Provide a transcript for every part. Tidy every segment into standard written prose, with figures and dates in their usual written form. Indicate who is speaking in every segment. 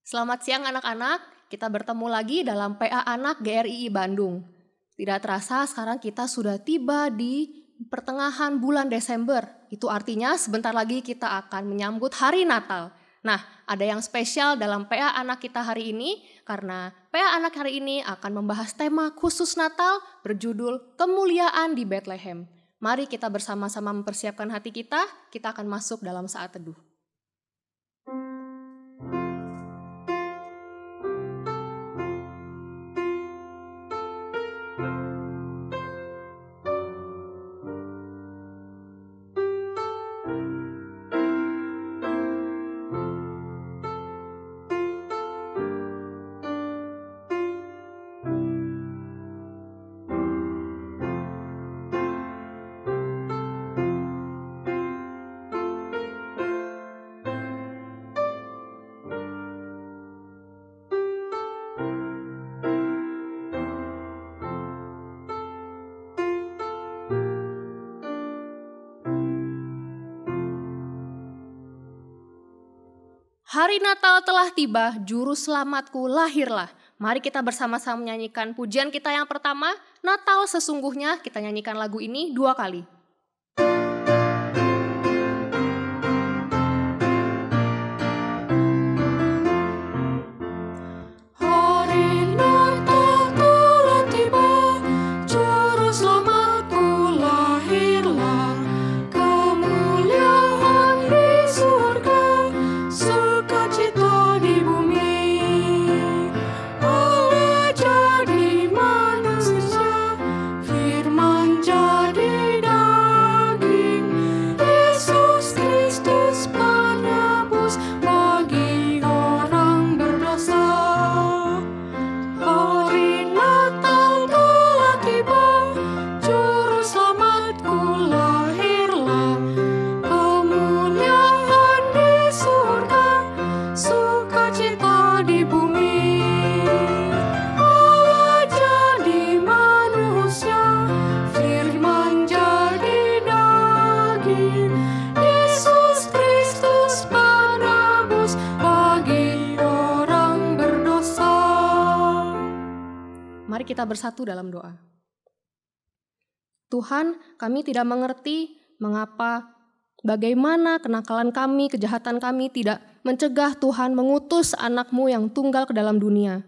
Speaker 1: Selamat siang anak-anak, kita bertemu lagi dalam PA Anak GRII Bandung. Tidak terasa sekarang kita sudah tiba di pertengahan bulan Desember. Itu artinya sebentar lagi kita akan menyambut hari Natal. Nah, ada yang spesial dalam PA Anak kita hari ini, karena PA Anak hari ini akan membahas tema khusus Natal berjudul Kemuliaan di Bethlehem. Mari kita bersama-sama mempersiapkan hati kita akan masuk dalam saat teduh. Hari Natal telah tiba, Juru Selamatku lahirlah. Mari kita bersama-sama menyanyikan pujian kita yang pertama, Natal Sesungguhnya. Kita nyanyikan lagu ini 2 kali. Mari kita bersatu dalam doa. Tuhan, kami tidak mengerti bagaimana kenakalan kami, kejahatan kami tidak mencegah Tuhan mengutus anak-Mu yang tunggal ke dalam dunia.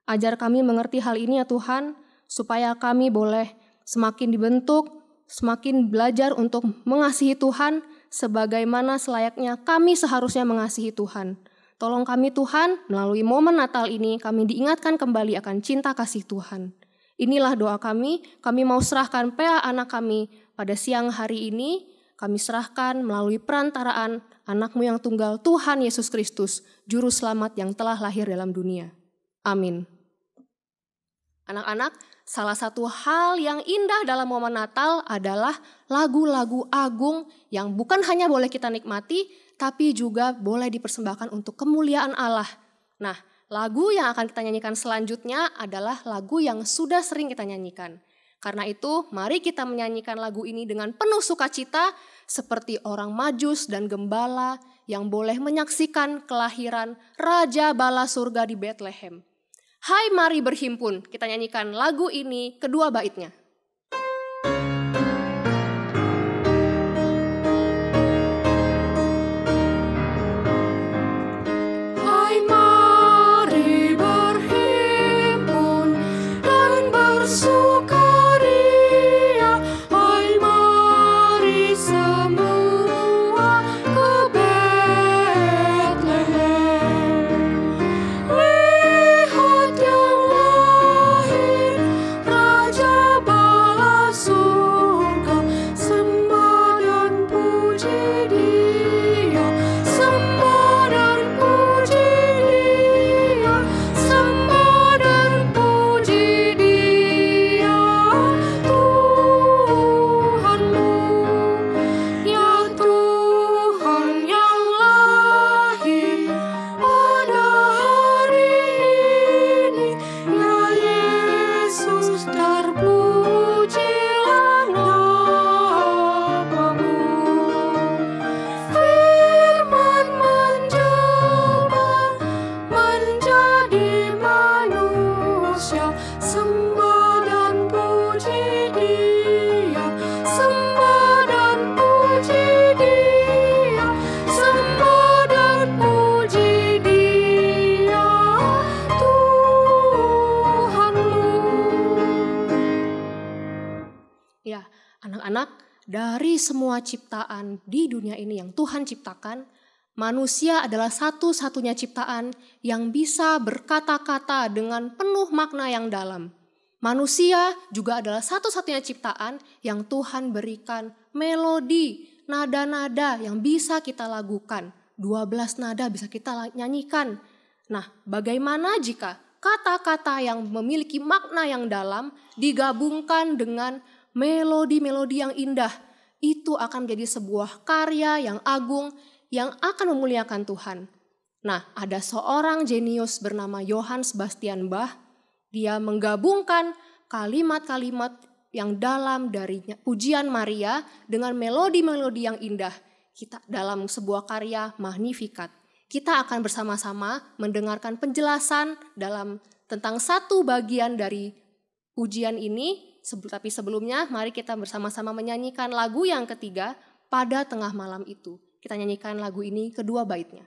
Speaker 1: Ajar kami mengerti hal ini ya Tuhan, supaya kami boleh semakin dibentuk, semakin belajar untuk mengasihi Tuhan, sebagaimana selayaknya kami seharusnya mengasihi Tuhan. Tolong kami Tuhan, melalui momen Natal ini kami diingatkan kembali akan cinta kasih Tuhan. Inilah doa kami mau serahkan PA anak kami pada siang hari ini, kami serahkan melalui perantaraan anak-Mu yang tunggal Tuhan Yesus Kristus, Juru Selamat yang telah lahir dalam dunia. Amin. Anak-anak, salah satu hal yang indah dalam momen Natal adalah lagu-lagu agung yang bukan hanya boleh kita nikmati, tapi juga boleh dipersembahkan untuk kemuliaan Allah. Nah, lagu yang akan kita nyanyikan selanjutnya adalah lagu yang sudah sering kita nyanyikan. Karena itu, mari kita menyanyikan lagu ini dengan penuh sukacita, seperti orang Majus dan Gembala yang boleh menyaksikan kelahiran Raja Bala Surga di Bethlehem. Hai mari berhimpun, kita nyanyikan lagu ini kedua baitnya.
Speaker 2: Raja
Speaker 1: dari semua ciptaan di dunia ini yang Tuhan ciptakan, manusia adalah satu-satunya ciptaan yang bisa berkata-kata dengan penuh makna yang dalam. Manusia juga adalah satu-satunya ciptaan yang Tuhan berikan melodi, nada-nada yang bisa kita lagukan. 12 nada bisa kita nyanyikan. Nah, bagaimana jika kata-kata yang memiliki makna yang dalam digabungkan dengan melodi-melodi yang indah? Itu akan menjadi sebuah karya yang agung yang akan memuliakan Tuhan. Nah, ada seorang jenius bernama Johann Sebastian Bach. Dia menggabungkan kalimat-kalimat yang dalam dari pujian Maria dengan melodi-melodi yang indah kita dalam sebuah karya Magnificat. Kita akan bersama-sama mendengarkan penjelasan tentang satu bagian dari pujian ini. Tapi sebelumnya mari kita bersama-sama menyanyikan lagu yang ketiga, Pada Tengah Malam Itu. Kita nyanyikan lagu ini kedua baitnya.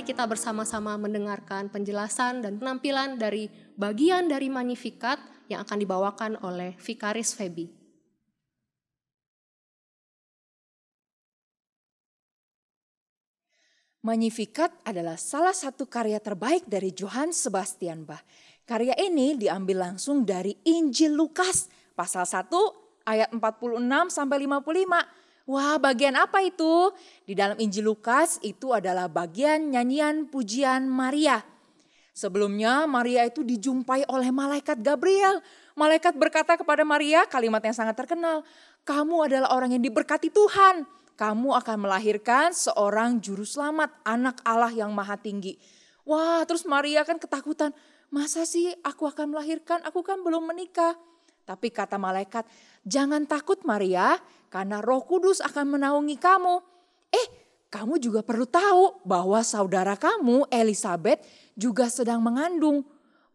Speaker 1: Kita bersama-sama mendengarkan penjelasan dan penampilan dari bagian dari Magnificat yang akan dibawakan oleh Vikaris Feby.
Speaker 2: Magnificat adalah salah satu karya terbaik dari Johann Sebastian Bach. Karya ini diambil langsung dari Injil Lukas, pasal 1 ayat 46 sampai 55. Wah, bagian apa itu? Di dalam Injil Lukas itu adalah bagian nyanyian pujian Maria. Sebelumnya Maria itu dijumpai oleh malaikat Gabriel. Malaikat berkata kepada Maria kalimat yang sangat terkenal. Kamu adalah orang yang diberkati Tuhan. Kamu akan melahirkan seorang juru selamat, anak Allah yang maha tinggi. Wah, terus Maria kan ketakutan. Masa sih aku akan melahirkan? Aku kan belum menikah. Tapi kata malaikat, jangan takut Maria, karena Roh Kudus akan menaungi kamu. Kamu juga perlu tahu bahwa saudara kamu Elisabet juga sedang mengandung.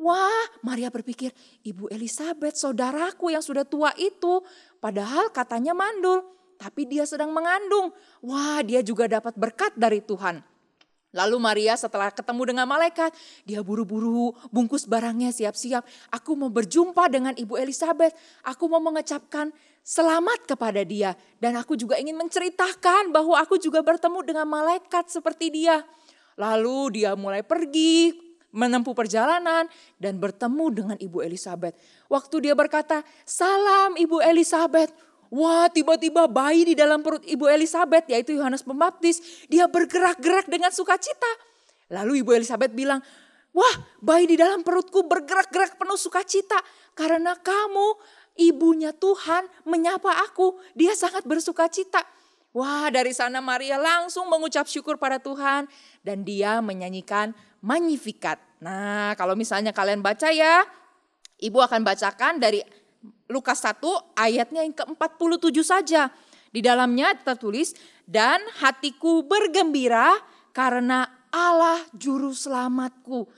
Speaker 2: Wah, Maria berpikir, Ibu Elisabet saudaraku yang sudah tua itu, padahal katanya mandul, tapi dia sedang mengandung. Wah, dia juga dapat berkat dari Tuhan. Lalu Maria setelah ketemu dengan malaikat, dia buru-buru bungkus barangnya siap-siap. Aku mau berjumpa dengan Ibu Elisabet. Aku mau mengucapkan selamat kepada dia. Dan aku juga ingin menceritakan bahwa aku juga bertemu dengan malaikat seperti dia. Lalu dia mulai pergi menempuh perjalanan dan bertemu dengan Ibu Elisabet. Waktu dia berkata, salam Ibu Elisabet. Wah, tiba-tiba bayi di dalam perut Ibu Elisabet, yaitu Yohanes Pembaptis, dia bergerak-gerak dengan sukacita. Lalu Ibu Elisabet bilang, wah, bayi di dalam perutku bergerak-gerak penuh sukacita karena kamu, ibunya Tuhan, menyapa aku. Dia sangat bersukacita. Wah, dari sana Maria langsung mengucap syukur pada Tuhan dan dia menyanyikan Magnificat. Nah, kalau misalnya kalian baca ya, Ibu akan bacakan dari Lukas 1 ayatnya yang ke-47 saja. Di dalamnya tertulis, dan hatiku bergembira karena Allah juru selamatku.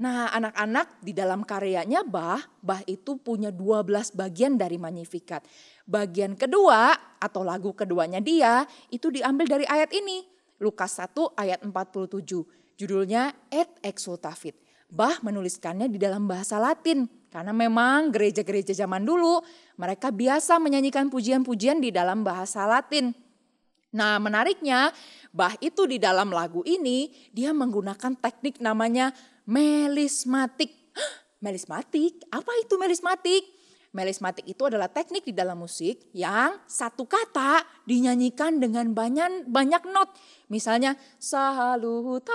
Speaker 2: Nah, anak-anak, di dalam karyanya Bach itu punya 12 bagian dari Magnificat. bagian kedua atau lagu keduanya dia itu diambil dari ayat ini. Lukas 1 ayat 47. Judulnya Et Exultavit. Bach menuliskannya di dalam bahasa Latin. Karena memang gereja-gereja zaman dulu mereka biasa menyanyikan pujian-pujian di dalam bahasa Latin. Nah menariknya Bach itu di dalam lagu ini dia menggunakan teknik namanya melismatik. Melismatik? Apa itu melismatik? Melismatik itu adalah teknik di dalam musik yang satu kata dinyanyikan dengan banyak not. Misalnya salutare,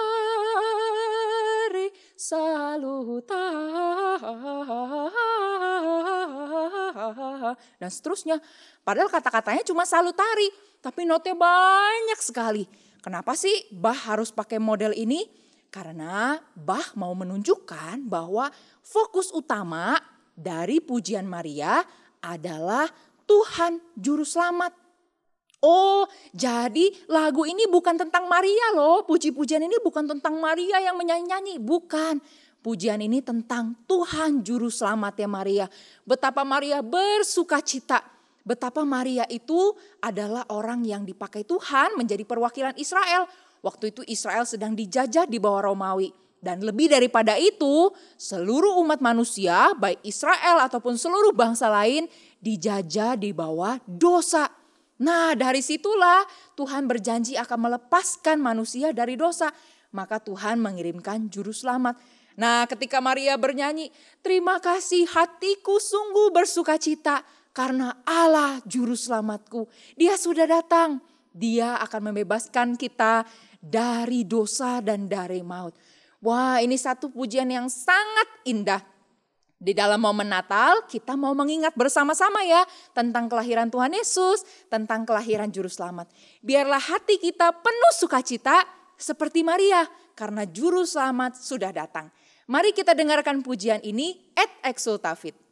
Speaker 2: salutare, dan seterusnya. Padahal kata-katanya cuma salutari, tapi notnya banyak sekali. Kenapa sih Bach harus pakai model ini? Karena Bach mau menunjukkan bahwa fokus utama dari pujian Maria adalah Tuhan Juru Selamat. Oh, jadi lagu ini bukan tentang Maria loh. Puji-pujian ini bukan tentang Maria yang menyanyi-nyanyi. Bukan. Pujian ini tentang Tuhan Juru Selamat ya Maria. Betapa Maria bersuka cita. Betapa Maria itu adalah orang yang dipakai Tuhan menjadi perwakilan Israel. Waktu itu Israel sedang dijajah di bawah Romawi. Dan lebih daripada itu, seluruh umat manusia, baik Israel ataupun seluruh bangsa lain, dijajah di bawah dosa. Nah, dari situlah Tuhan berjanji akan melepaskan manusia dari dosa. Maka Tuhan mengirimkan Juru Selamat. Nah, ketika Maria bernyanyi, terima kasih hatiku sungguh bersuka cita karena Allah Juru Selamatku. Dia sudah datang. Dia akan membebaskan kita dari dosa dan dari maut. Wah, ini satu pujian yang sangat indah. Di dalam momen Natal kita mau mengingat bersama-sama ya tentang kelahiran Tuhan Yesus, tentang kelahiran Juru Selamat. Biarlah hati kita penuh sukacita seperti Maria karena Juru Selamat sudah datang. Mari kita dengarkan pujian ini, Et Exultavit.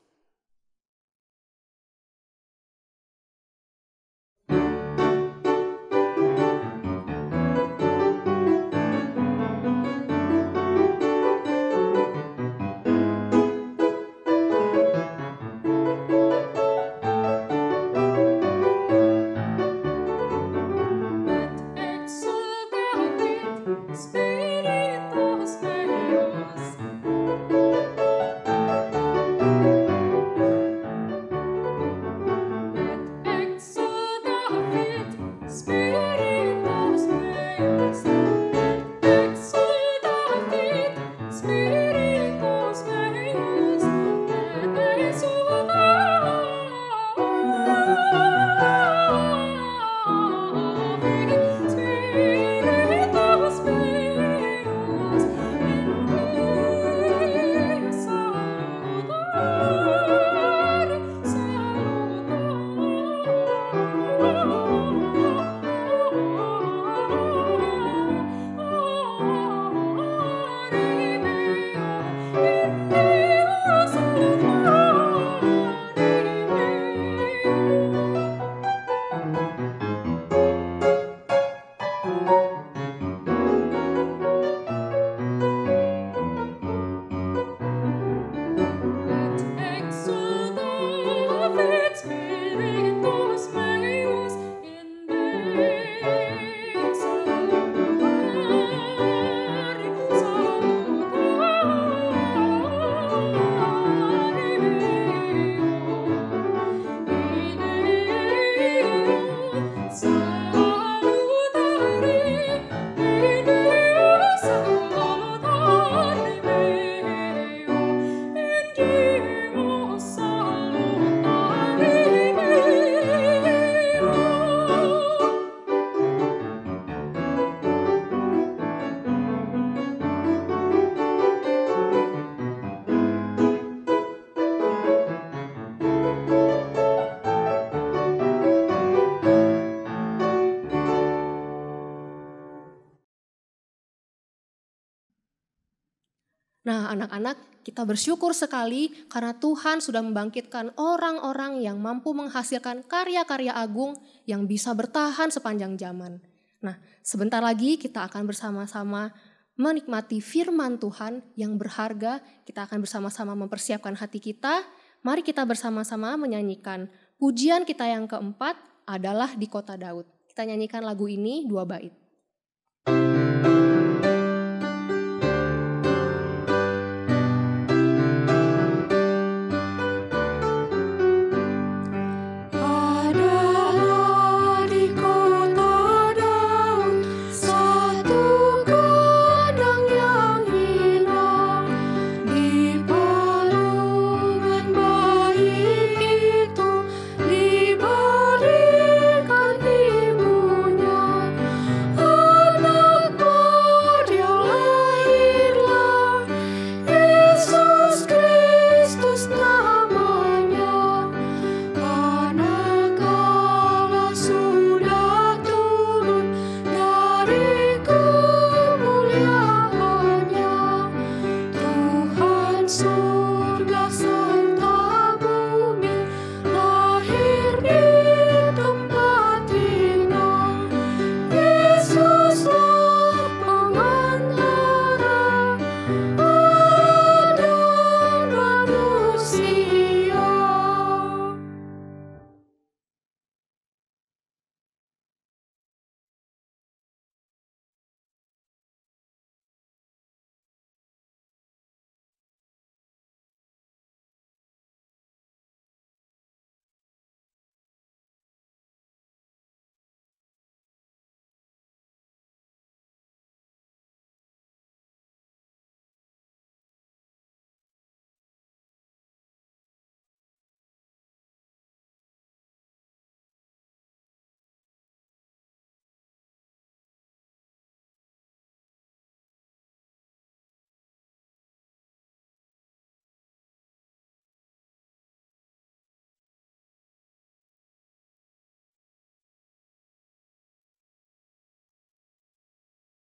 Speaker 1: Nah anak-anak, kita bersyukur sekali karena Tuhan sudah membangkitkan orang-orang yang mampu menghasilkan karya-karya agung yang bisa bertahan sepanjang zaman. Nah sebentar lagi kita akan bersama-sama menikmati firman Tuhan yang berharga. Kita akan bersama-sama mempersiapkan hati kita. Mari kita bersama-sama menyanyikan Pujian kita yang keempat adalah di kota Daud. Kita nyanyikan lagu ini 2 bait.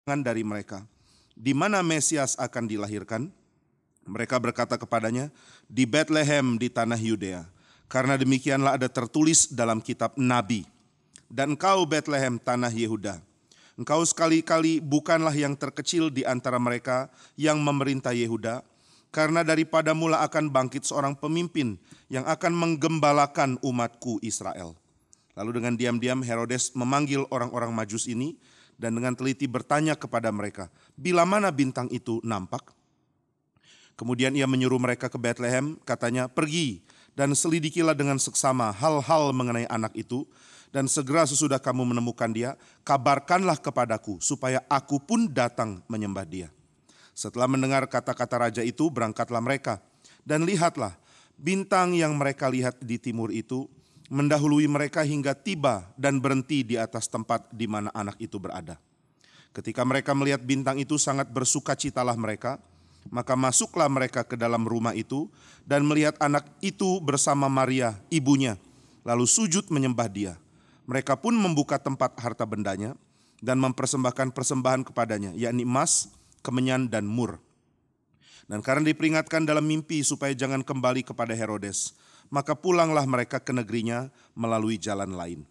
Speaker 3: Dari mereka, di mana Mesias akan dilahirkan? Mereka berkata kepadanya, di Bethlehem di tanah Yudea, karena demikianlah ada tertulis dalam kitab Nabi. Dan engkau Bethlehem tanah Yehuda, engkau sekali-kali bukanlah yang terkecil di antara mereka yang memerintah Yehuda, karena daripada mula akan bangkit seorang pemimpin yang akan menggembalakan umatku Israel. Lalu dengan diam-diam Herodes memanggil orang-orang Majus ini, dan dengan teliti bertanya kepada mereka, bila mana bintang itu nampak? Kemudian ia menyuruh mereka ke Bethlehem, katanya, pergi dan selidikilah dengan seksama hal-hal mengenai anak itu, dan segera sesudah kamu menemukan dia, kabarkanlah kepadaku, supaya aku pun datang menyembah dia. Setelah mendengar kata-kata raja itu, berangkatlah mereka, dan lihatlah, bintang yang mereka lihat di timur itu, mendahului mereka hingga tiba dan berhenti di atas tempat di mana anak itu berada. Ketika mereka melihat bintang itu, sangat bersukacitalah mereka. Maka masuklah mereka ke dalam rumah itu dan melihat anak itu bersama Maria, ibunya, lalu sujud menyembah dia. Mereka pun membuka tempat harta bendanya dan mempersembahkan persembahan kepadanya, yakni emas, kemenyan, dan mur. Dan karena diperingatkan dalam mimpi supaya jangan kembali kepada Herodes, maka pulanglah mereka ke negerinya melalui jalan lain.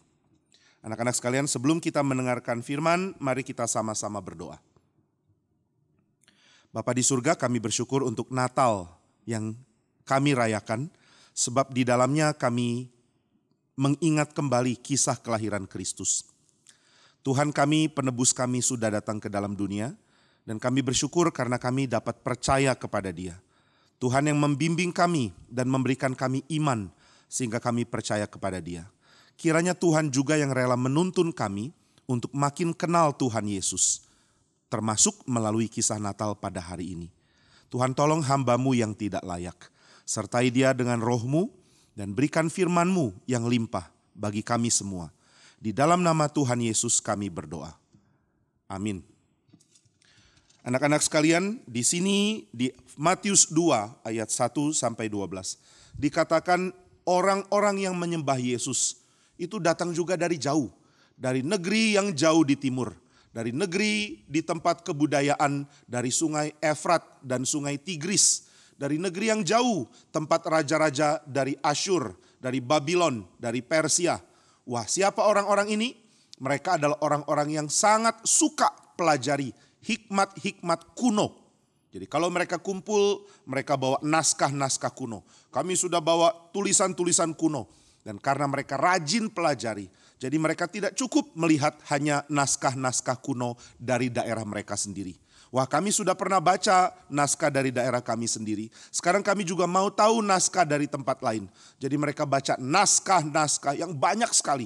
Speaker 3: Anak-anak sekalian, sebelum kita mendengarkan firman, mari kita sama-sama berdoa. Bapa di surga, kami bersyukur untuk Natal yang kami rayakan, sebab di dalamnya kami mengingat kembali kisah kelahiran Kristus. Tuhan kami, penebus kami sudah datang ke dalam dunia, dan kami bersyukur karena kami dapat percaya kepada Dia. Tuhan yang membimbing kami dan memberikan kami iman sehingga kami percaya kepada Dia. Kiranya Tuhan juga yang rela menuntun kami untuk makin kenal Tuhan Yesus, termasuk melalui kisah Natal pada hari ini. Tuhan, tolong hamba-Mu yang tidak layak, sertai dia dengan roh-Mu dan berikan firman-Mu yang limpah bagi kami semua. Di dalam nama Tuhan Yesus kami berdoa. Amin. Anak-anak sekalian, di sini di Matius 2 ayat 1 sampai 12 dikatakan orang-orang yang menyembah Yesus itu datang juga dari jauh, dari negeri yang jauh di timur, dari negeri di tempat kebudayaan dari sungai Efrat dan sungai Tigris, dari negeri yang jauh, tempat raja-raja dari Asyur, dari Babylon, dari Persia. Wah, siapa orang-orang ini? Mereka adalah orang-orang yang sangat suka pelajari hikmat-hikmat kuno. Jadi kalau mereka kumpul, mereka bawa naskah-naskah kuno. Kami sudah bawa tulisan-tulisan kuno. Dan karena mereka rajin pelajari, jadi mereka tidak cukup melihat hanya naskah-naskah kuno dari daerah mereka sendiri. Wah, kami sudah pernah baca naskah dari daerah kami sendiri. Sekarang kami juga mau tahu naskah dari tempat lain. Jadi mereka baca naskah-naskah yang banyak sekali.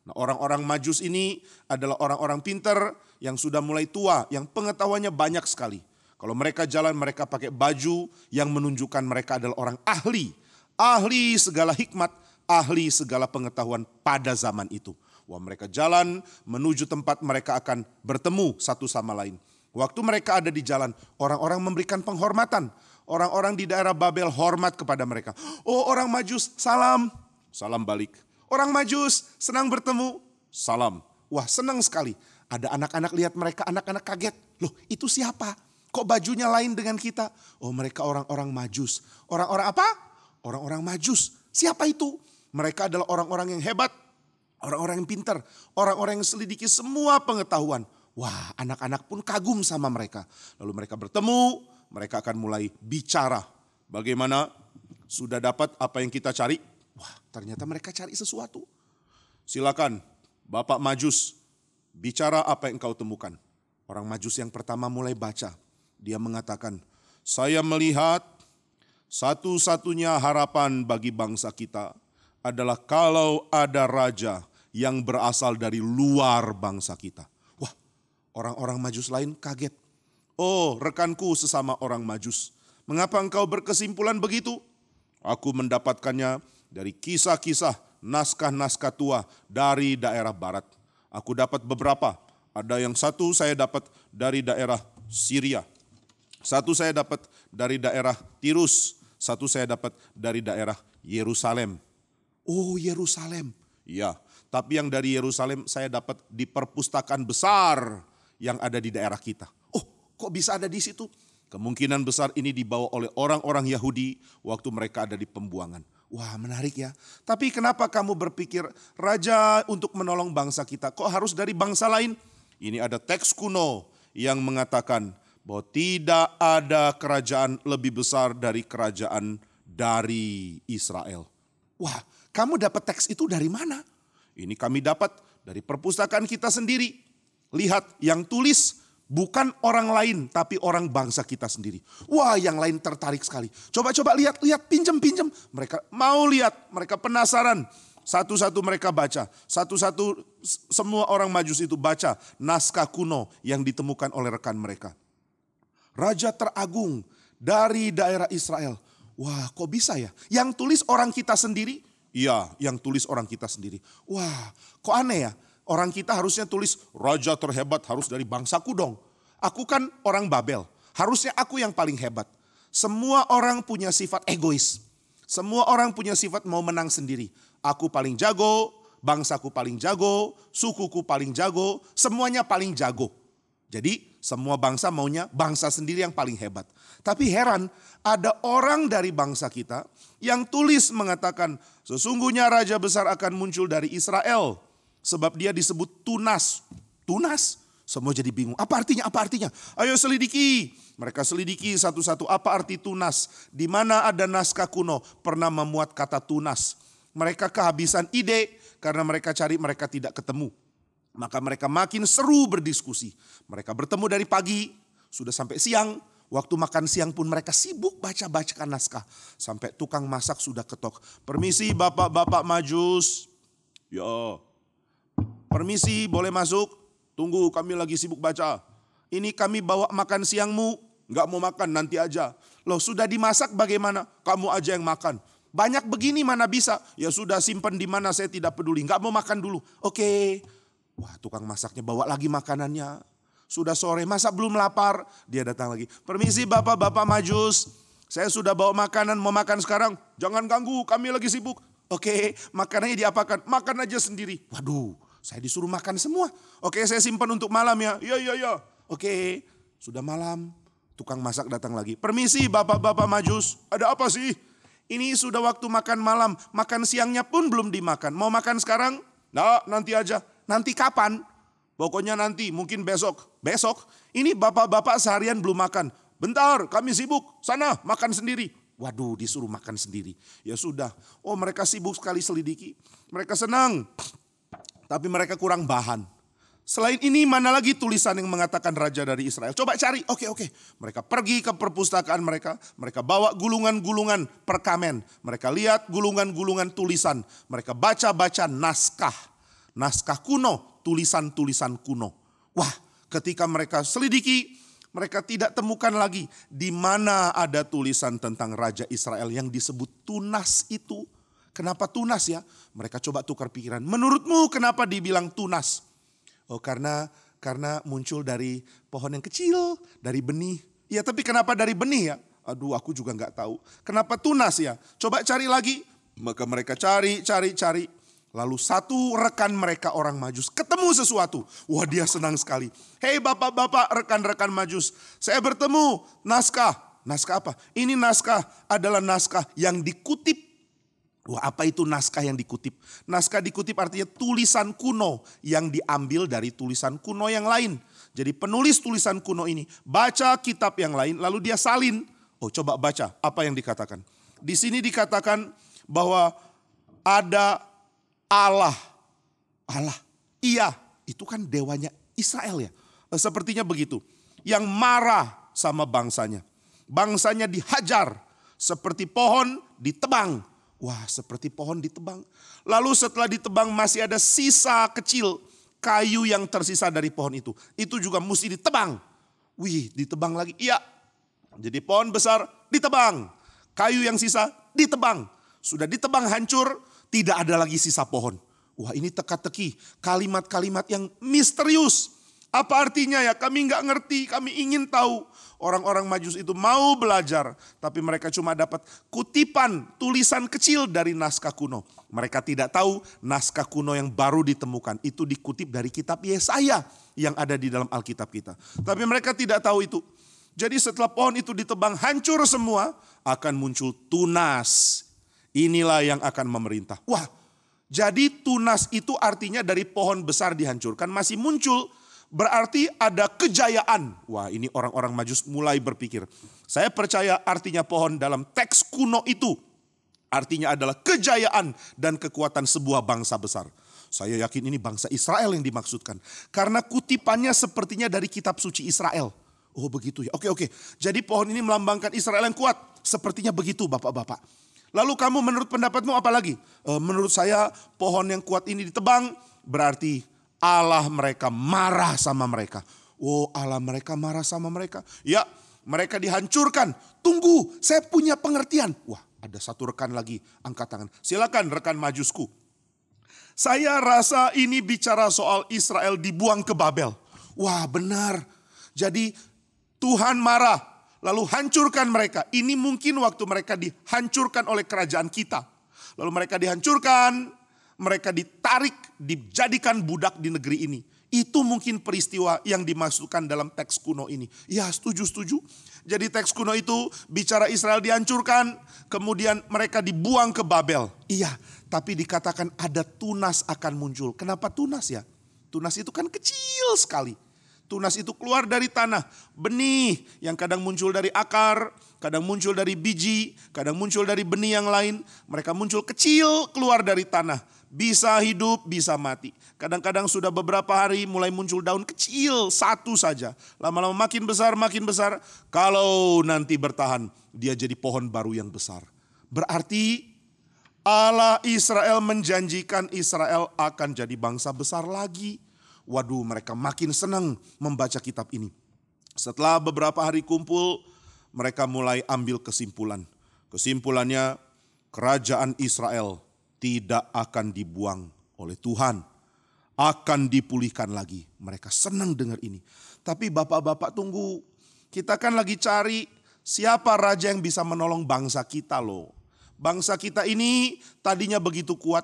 Speaker 3: Nah, orang-orang Majus ini adalah orang-orang pintar yang sudah mulai tua, yang pengetahuannya banyak sekali. Kalau mereka jalan, mereka pakai baju yang menunjukkan mereka adalah orang ahli. Ahli segala hikmat, ahli segala pengetahuan pada zaman itu. Wah, mereka jalan menuju tempat mereka akan bertemu satu sama lain. Waktu mereka ada di jalan, orang-orang memberikan penghormatan. Orang-orang di daerah Babel hormat kepada mereka. Oh, orang Majus, salam. Salam balik. Orang Majus, senang bertemu. Salam. Wah, senang sekali. Ada anak-anak lihat mereka, anak-anak kaget. Loh, itu siapa? Kok bajunya lain dengan kita? Oh, mereka orang-orang Majus. Orang-orang apa? Orang-orang Majus. Siapa itu? Mereka adalah orang-orang yang hebat. Orang-orang yang pintar. Orang-orang yang selidiki semua pengetahuan. Wah, anak-anak pun kagum sama mereka. Lalu mereka bertemu, mereka akan mulai bicara. Bagaimana? Sudah dapat apa yang kita cari? Wah, ternyata mereka cari sesuatu. Silakan, Bapak Majus, bicara apa yang kau temukan. Orang Majus yang pertama mulai baca. Dia mengatakan, saya melihat satu-satunya harapan bagi bangsa kita adalah kalau ada raja yang berasal dari luar bangsa kita. Wah, orang-orang Majus lain kaget. Oh, rekanku sesama orang Majus, mengapa engkau berkesimpulan begitu? Aku mendapatkannya dari kisah-kisah naskah-naskah tua dari daerah barat. Aku dapat beberapa. Ada yang satu saya dapat dari daerah Syria. Satu saya dapat dari daerah Tirus. Satu saya dapat dari daerah Yerusalem. Oh, Yerusalem. Ya, tapi yang dari Yerusalem saya dapat di perpustakaan besar yang ada di daerah kita. Oh, kok bisa ada di situ? Kemungkinan besar ini dibawa oleh orang-orang Yahudi waktu mereka ada di pembuangan. Wah, menarik ya. Tapi kenapa kamu berpikir raja untuk menolong bangsa kita kok harus dari bangsa lain? Ini ada teks kuno yang mengatakan bahwa tidak ada kerajaan lebih besar dari kerajaan dari Israel. Wah, kamu dapat teks itu dari mana? Ini kami dapat dari perpustakaan kita sendiri. Lihat, yang tulis bukan orang lain, tapi orang bangsa kita sendiri. Wah, yang lain tertarik sekali. Coba-coba lihat, pinjam. Mereka mau lihat, mereka penasaran. Satu-satu mereka baca. Satu-satu semua orang Majus itu baca naskah kuno yang ditemukan oleh rekan mereka. Raja teragung dari daerah Israel. Wah, kok bisa ya? Yang tulis orang kita sendiri? Iya, yang tulis orang kita sendiri. Wah, kok aneh ya? Orang kita harusnya tulis raja terhebat harus dari bangsaku dong. Aku kan orang Babel, harusnya aku yang paling hebat. Semua orang punya sifat egois. Semua orang punya sifat mau menang sendiri. Aku paling jago, bangsaku paling jago, sukuku paling jago, semuanya paling jago. Jadi semua bangsa maunya bangsa sendiri yang paling hebat. Tapi heran, ada orang dari bangsa kita yang tulis mengatakan sesungguhnya raja besar akan muncul dari Israel. Sebab dia disebut Tunas. Tunas? Semua jadi bingung. Apa artinya? Ayo selidiki. Mereka selidiki satu-satu apa arti Tunas. Di mana ada naskah kuno pernah memuat kata Tunas. Mereka kehabisan ide karena mereka cari mereka tidak ketemu. Maka mereka makin seru berdiskusi. Mereka bertemu dari pagi sudah sampai siang. Waktu makan siang pun mereka sibuk baca-bacakan naskah. Sampai tukang masak sudah ketok. Permisi bapak-bapak Majus. Ya. Permisi, boleh masuk? Tunggu, kami lagi sibuk baca. Ini kami bawa makan siangmu. Enggak mau makan, nanti aja. Loh, sudah dimasak bagaimana? Kamu aja yang makan. Banyak begini mana bisa? Ya sudah, simpan di mana saya tidak peduli. Enggak mau makan dulu. Oke. Wah, tukang masaknya bawa lagi makanannya. Sudah sore, masa belum lapar? Dia datang lagi. Permisi bapak-bapak Majus. Saya sudah bawa makanan, mau makan sekarang. Jangan ganggu, kami lagi sibuk. Oke, makanannya diapakan? Makan aja sendiri. Waduh. Saya disuruh makan semua. Oke, saya simpan untuk malam ya. Iya. Oke, sudah malam. Tukang masak datang lagi. Permisi bapak-bapak Majus. Ada apa sih? Ini sudah waktu makan malam. Makan siangnya pun belum dimakan. Mau makan sekarang? Nah, nanti aja. Nanti kapan? Pokoknya nanti, mungkin besok. Besok? Ini bapak-bapak seharian belum makan. Bentar, kami sibuk. Sana, makan sendiri. Waduh, disuruh makan sendiri. Ya sudah, oh mereka sibuk sekali selidiki. Mereka senang, tapi mereka kurang bahan. Selain ini mana lagi tulisan yang mengatakan raja dari Israel? Coba cari, oke. Mereka pergi ke perpustakaan mereka bawa gulungan-gulungan perkamen. Mereka lihat gulungan-gulungan tulisan. Mereka baca-baca naskah kuno, tulisan-tulisan kuno. Wah, ketika mereka selidiki, mereka tidak temukan lagi di mana ada tulisan tentang Raja Israel yang disebut tunas itu. Kenapa tunas ya? Mereka coba tukar pikiran. Menurutmu kenapa dibilang tunas? Oh karena muncul dari pohon yang kecil, dari benih. Ya tapi kenapa dari benih ya? Aduh aku juga gak tahu. Kenapa tunas ya? Coba cari lagi. Maka mereka cari. Lalu satu rekan mereka orang Majus ketemu sesuatu. Wah dia senang sekali. Hei bapak-bapak rekan-rekan Majus. Saya bertemu naskah. Naskah apa? Ini naskah adalah naskah yang dikutip. Wah apa itu naskah yang dikutip? Naskah dikutip artinya tulisan kuno yang diambil dari tulisan kuno yang lain. Jadi penulis tulisan kuno ini baca kitab yang lain lalu dia salin. Oh coba baca apa yang dikatakan. Di sini dikatakan bahwa ada Allah, iya itu kan dewanya Israel ya. Sepertinya begitu. Yang marah sama bangsanya. Bangsanya dihajar seperti pohon ditebang. Wah seperti pohon ditebang. Lalu setelah ditebang masih ada sisa kecil kayu yang tersisa dari pohon itu. Itu juga mesti ditebang. Wih ditebang lagi, iya. Jadi pohon besar ditebang. Kayu yang sisa ditebang. Sudah ditebang hancur. Tidak ada lagi sisa pohon. Wah ini teka-teki. Kalimat-kalimat yang misterius. Apa artinya ya? Kami nggak ngerti. Kami ingin tahu. Orang-orang Majus itu mau belajar. Tapi mereka cuma dapat kutipan tulisan kecil dari naskah kuno. Mereka tidak tahu naskah kuno yang baru ditemukan. Itu dikutip dari kitab Yesaya yang ada di dalam Alkitab kita. Tapi mereka tidak tahu itu. Jadi setelah pohon itu ditebang hancur semua. Akan muncul tunas. Inilah yang akan memerintah. Wah, jadi tunas itu artinya dari pohon besar dihancurkan masih muncul. Berarti ada kejayaan. Wah ini orang-orang Majus mulai berpikir. Saya percaya artinya pohon dalam teks kuno itu. Artinya adalah kejayaan dan kekuatan sebuah bangsa besar. Saya yakin ini bangsa Israel yang dimaksudkan. Karena kutipannya sepertinya dari kitab suci Israel. Oh begitu ya, oke. Jadi pohon ini melambangkan Israel yang kuat. Sepertinya begitu bapak-bapak. Lalu kamu menurut pendapatmu apa lagi? Menurut saya pohon yang kuat ini ditebang berarti Allah mereka marah sama mereka. Oh Allah mereka marah sama mereka. Ya mereka dihancurkan. Tunggu saya punya pengertian. Wah ada satu rekan lagi angkat tangan. Silakan rekan Majusku. Saya rasa ini bicara soal Israel dibuang ke Babel. Wah benar. Jadi Tuhan marah. Lalu hancurkan mereka. Ini mungkin waktu mereka dihancurkan oleh kerajaan kita. Lalu mereka dihancurkan. Mereka ditarik, dijadikan budak di negeri ini. Itu mungkin peristiwa yang dimaksudkan dalam teks kuno ini. Ya setuju. Jadi teks kuno itu bicara Israel dihancurkan. Kemudian mereka dibuang ke Babel. Iya, tapi dikatakan ada tunas akan muncul. Kenapa tunas ya? Tunas itu kan kecil sekali. Tunas itu keluar dari tanah, benih yang kadang muncul dari akar, kadang muncul dari biji, kadang muncul dari benih yang lain. Mereka muncul kecil keluar dari tanah, bisa hidup, bisa mati. Kadang-kadang sudah beberapa hari mulai muncul daun kecil, satu saja. Lama-lama makin besar. Kalau nanti bertahan, dia jadi pohon baru yang besar. Berarti Allah Israel menjanjikan Israel akan jadi bangsa besar lagi. Waduh mereka makin senang membaca kitab ini. Setelah beberapa hari kumpul mereka mulai ambil kesimpulan. Kesimpulannya kerajaan Israel tidak akan dibuang oleh Tuhan. Akan dipulihkan lagi. Mereka senang dengar ini. Tapi bapak-bapak tunggu. Kita kan lagi cari siapa raja yang bisa menolong bangsa kita loh. Bangsa kita ini tadinya begitu kuat.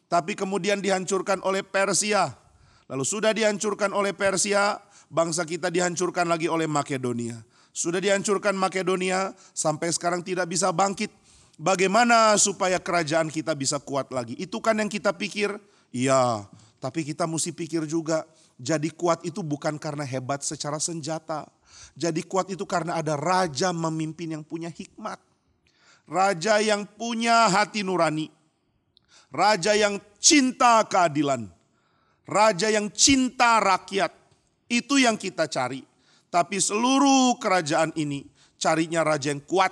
Speaker 3: Tapi kemudian dihancurkan oleh Persia. Lalu sudah dihancurkan oleh Persia, bangsa kita dihancurkan lagi oleh Makedonia. Sudah dihancurkan Makedonia, sampai sekarang tidak bisa bangkit. Bagaimana supaya kerajaan kita bisa kuat lagi? Itu kan yang kita pikir. Iya, tapi kita mesti pikir juga. Jadi kuat itu bukan karena hebat secara senjata. Jadi kuat itu karena ada raja memimpin yang punya hikmat. raja yang punya hati nurani, raja yang cinta keadilan, raja yang cinta rakyat. Itu yang kita cari. Tapi seluruh kerajaan ini carinya raja yang kuat,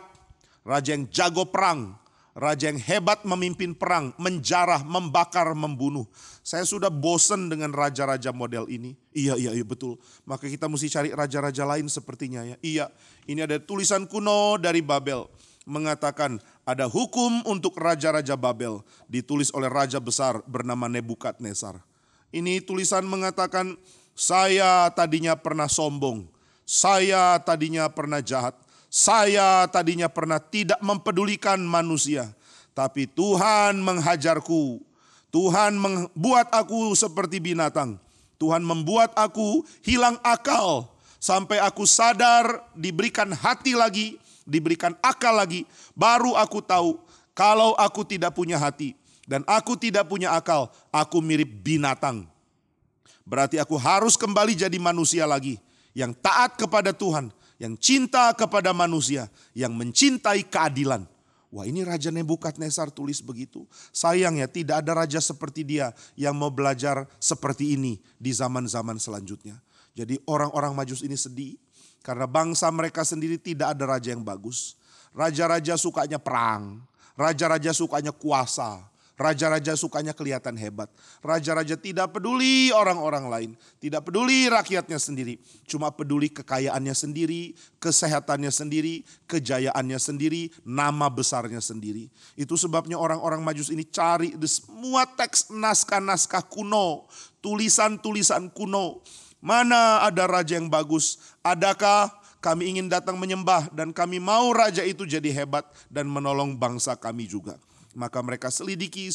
Speaker 3: raja yang jago perang, raja yang hebat memimpin perang, menjarah, membakar, membunuh. Saya sudah bosan dengan raja-raja model ini. Iya betul. Maka kita mesti cari raja-raja lain sepertinya ya. Iya, ini ada tulisan kuno dari Babel. Mengatakan ada hukum untuk raja-raja Babel. Ditulis oleh raja besar bernama Nebukadnezar. Ini tulisan mengatakan, saya tadinya pernah sombong, saya tadinya pernah jahat, saya tadinya pernah tidak mempedulikan manusia. Tapi Tuhan menghajarku, Tuhan membuat aku seperti binatang. Tuhan membuat aku hilang akal sampai aku sadar, diberikan hati lagi, diberikan akal lagi. Baru aku tahu kalau aku tidak punya hati dan aku tidak punya akal, aku mirip binatang. Berarti aku harus kembali jadi manusia lagi, yang taat kepada Tuhan, yang cinta kepada manusia, yang mencintai keadilan. Wah, ini Raja Nebukadnezar tulis begitu. Sayangnya tidak ada raja seperti dia yang mau belajar seperti ini di zaman-zaman selanjutnya. Jadi orang-orang Majus ini sedih karena bangsa mereka sendiri tidak ada raja yang bagus. Raja-raja sukanya perang, raja-raja sukanya kuasa. Raja-raja sukanya kelihatan hebat. Raja-raja tidak peduli orang-orang lain. Tidak peduli rakyatnya sendiri. Cuma peduli kekayaannya sendiri, kesehatannya sendiri, kejayaannya sendiri, nama besarnya sendiri. Itu sebabnya orang-orang Majus ini cari di semua teks naskah-naskah kuno, tulisan-tulisan kuno. Mana ada raja yang bagus? Adakah kami ingin datang menyembah dan kami mau raja itu jadi hebat dan menolong bangsa kami juga. Maka mereka selidiki.